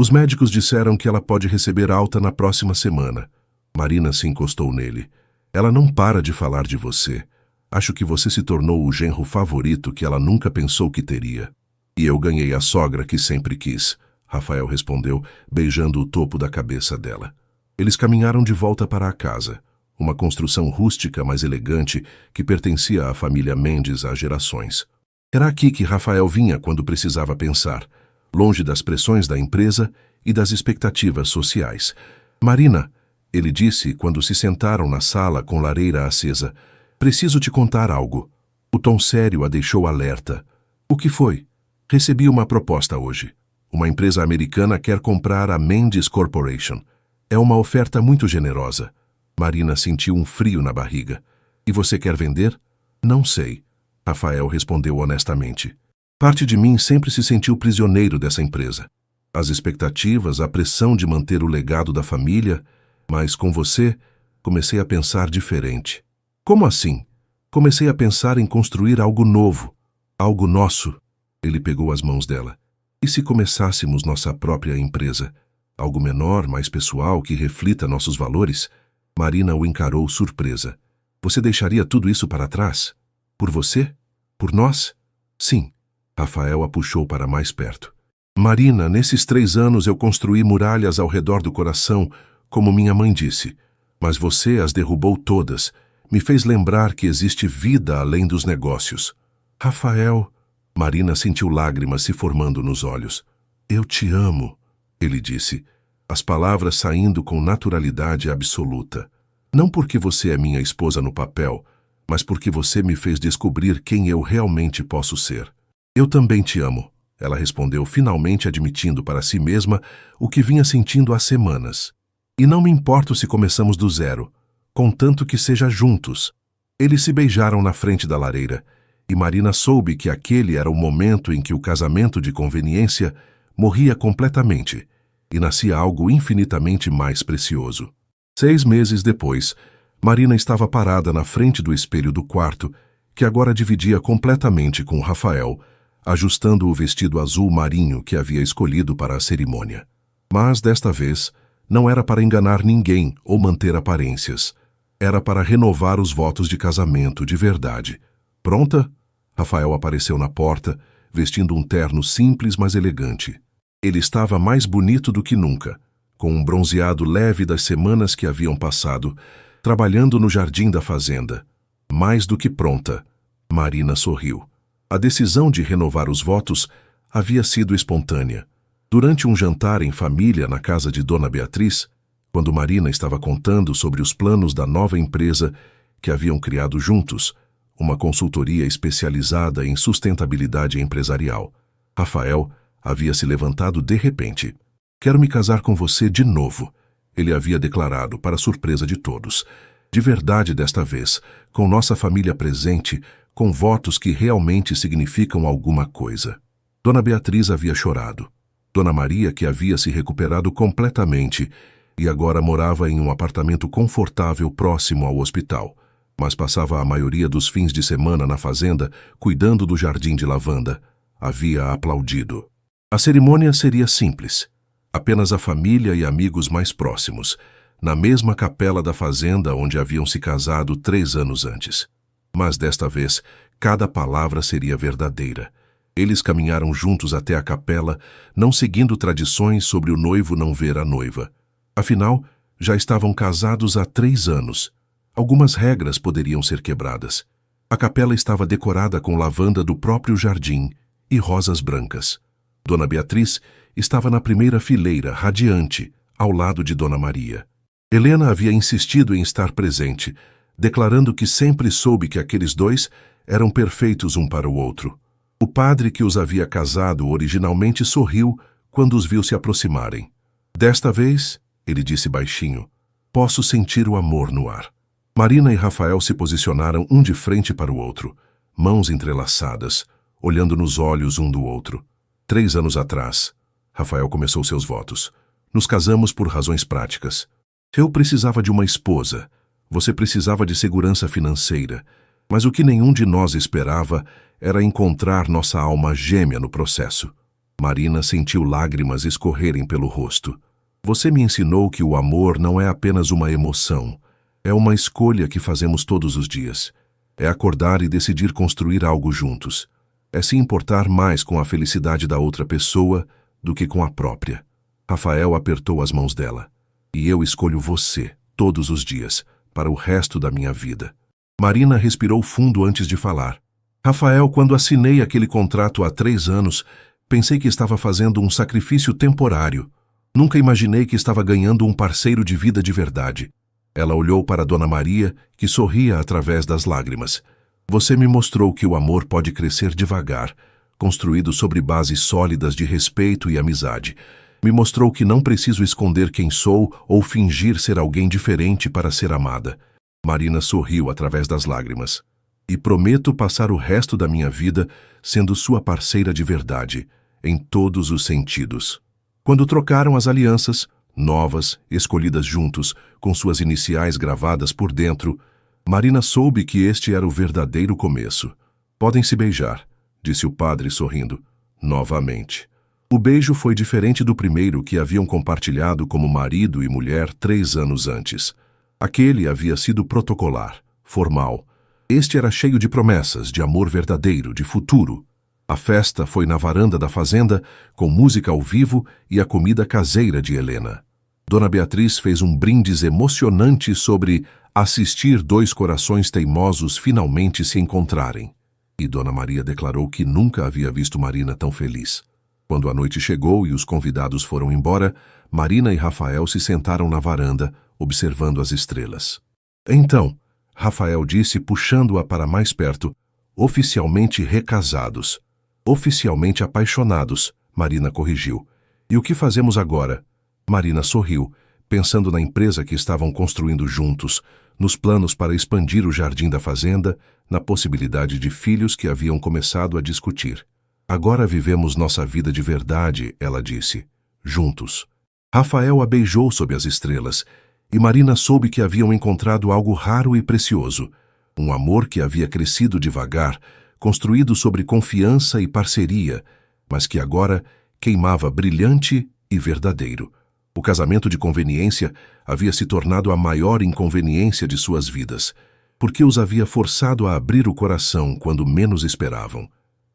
Os médicos disseram que ela pode receber alta na próxima semana. Marina se encostou nele. Ela não para de falar de você. Acho que você se tornou o genro favorito que ela nunca pensou que teria. E eu ganhei a sogra que sempre quis, Rafael respondeu, beijando o topo da cabeça dela. Eles caminharam de volta para a casa. Uma construção rústica, mas elegante, que pertencia à família Mendes há gerações. Era aqui que Rafael vinha quando precisava pensar, longe das pressões da empresa e das expectativas sociais. Marina, ele disse quando se sentaram na sala com lareira acesa, preciso te contar algo. O tom sério a deixou alerta. O que foi? Recebi uma proposta hoje. Uma empresa americana quer comprar a Mendes Corporation. É uma oferta muito generosa. Marina sentiu um frio na barriga. E você quer vender? Não sei. Rafael respondeu honestamente. Parte de mim sempre se sentiu prisioneiro dessa empresa. As expectativas, a pressão de manter o legado da família, mas com você, comecei a pensar diferente. Como assim? Comecei a pensar em construir algo novo, algo nosso. Ele pegou as mãos dela. E se começássemos nossa própria empresa? Algo menor, mais pessoal, que reflita nossos valores? Marina o encarou surpresa. Você deixaria tudo isso para trás? Por você? Por nós? Sim. Rafael a puxou para mais perto. Marina, nesses 3 anos eu construí muralhas ao redor do coração, como minha mãe disse. Mas você as derrubou todas. Me fez lembrar que existe vida além dos negócios. Rafael, Marina sentiu lágrimas se formando nos olhos. Eu te amo, ele disse, as palavras saindo com naturalidade absoluta. Não porque você é minha esposa no papel, mas porque você me fez descobrir quem eu realmente posso ser. Eu também te amo, ela respondeu, finalmente admitindo para si mesma o que vinha sentindo há semanas. E não me importo se começamos do zero, contanto que seja juntos. Eles se beijaram na frente da lareira, e Marina soube que aquele era o momento em que o casamento de conveniência morria completamente, e nascia algo infinitamente mais precioso. 6 meses depois, Marina estava parada na frente do espelho do quarto, que agora dividia completamente com Rafael, ajustando o vestido azul marinho que havia escolhido para a cerimônia. Mas, desta vez, não era para enganar ninguém ou manter aparências. Era para renovar os votos de casamento de verdade. Pronta? Rafael apareceu na porta, vestindo um terno simples, mas elegante. Ele estava mais bonito do que nunca, com um bronzeado leve das semanas que haviam passado, trabalhando no jardim da fazenda. Mais do que pronta, Marina sorriu. A decisão de renovar os votos havia sido espontânea. Durante um jantar em família na casa de Dona Beatriz, quando Marina estava contando sobre os planos da nova empresa que haviam criado juntos, uma consultoria especializada em sustentabilidade empresarial, Rafael havia se levantado de repente. Quero me casar com você de novo, ele havia declarado, para surpresa de todos. De verdade desta vez, com nossa família presente, com votos que realmente significam alguma coisa. Dona Beatriz havia chorado. Dona Maria, que havia se recuperado completamente e agora morava em um apartamento confortável próximo ao hospital, mas passava a maioria dos fins de semana na fazenda, cuidando do jardim de lavanda, havia aplaudido. A cerimônia seria simples. Apenas a família e amigos mais próximos, na mesma capela da fazenda onde haviam se casado 3 anos antes. Mas desta vez, cada palavra seria verdadeira. Eles caminharam juntos até a capela, não seguindo tradições sobre o noivo não ver a noiva. Afinal, já estavam casados há 3 anos. Algumas regras poderiam ser quebradas. A capela estava decorada com lavanda do próprio jardim e rosas brancas. Dona Beatriz estava na primeira fileira, radiante, ao lado de Dona Maria. Helena havia insistido em estar presente, declarando que sempre soube que aqueles dois eram perfeitos um para o outro. O padre que os havia casado originalmente sorriu quando os viu se aproximarem. Desta vez, ele disse baixinho, posso sentir o amor no ar. Marina e Rafael se posicionaram um de frente para o outro, mãos entrelaçadas, olhando nos olhos um do outro. 3 anos atrás, Rafael começou seus votos. Nos casamos por razões práticas. Eu precisava de uma esposa. Você precisava de segurança financeira. Mas o que nenhum de nós esperava era encontrar nossa alma gêmea no processo. Marina sentiu lágrimas escorrerem pelo rosto. Você me ensinou que o amor não é apenas uma emoção. É uma escolha que fazemos todos os dias. É acordar e decidir construir algo juntos. É se importar mais com a felicidade da outra pessoa do que com a própria. Rafael apertou as mãos dela. E eu escolho você, todos os dias, para o resto da minha vida. Marina respirou fundo antes de falar. Rafael, quando assinei aquele contrato há 3 anos, pensei que estava fazendo um sacrifício temporário. Nunca imaginei que estava ganhando um parceiro de vida de verdade. Ela olhou para Dona Maria, que sorria através das lágrimas. Você me mostrou que o amor pode crescer devagar, construído sobre bases sólidas de respeito e amizade. Me mostrou que não preciso esconder quem sou ou fingir ser alguém diferente para ser amada. Marina sorriu através das lágrimas. E prometo passar o resto da minha vida sendo sua parceira de verdade, em todos os sentidos. Quando trocaram as alianças, novas, escolhidas juntos, com suas iniciais gravadas por dentro, Marina soube que este era o verdadeiro começo. Podem se beijar, disse o padre sorrindo. Novamente. O beijo foi diferente do primeiro que haviam compartilhado como marido e mulher 3 anos antes. Aquele havia sido protocolar, formal. Este era cheio de promessas, de amor verdadeiro, de futuro. A festa foi na varanda da fazenda, com música ao vivo e a comida caseira de Helena. Dona Beatriz fez um brindis emocionante sobre assistir 2 corações teimosos finalmente se encontrarem. E Dona Maria declarou que nunca havia visto Marina tão feliz. Quando a noite chegou e os convidados foram embora, Marina e Rafael se sentaram na varanda, observando as estrelas. Então, Rafael disse, puxando-a para mais perto, oficialmente recasados. Oficialmente apaixonados, Marina corrigiu. E o que fazemos agora? Marina sorriu, pensando na empresa que estavam construindo juntos, nos planos para expandir o jardim da fazenda, na possibilidade de filhos que haviam começado a discutir. Agora vivemos nossa vida de verdade, ela disse, juntos. Rafael a beijou sob as estrelas, e Marina soube que haviam encontrado algo raro e precioso, um amor que havia crescido devagar, construído sobre confiança e parceria, mas que agora queimava brilhante e verdadeiro. O casamento de conveniência havia se tornado a maior inconveniência de suas vidas, porque os havia forçado a abrir o coração quando menos esperavam.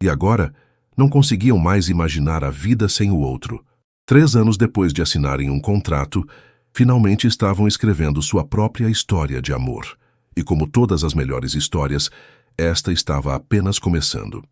E agora, não conseguiam mais imaginar a vida sem o outro. 3 anos depois de assinarem um contrato, finalmente estavam escrevendo sua própria história de amor. E como todas as melhores histórias, esta estava apenas começando.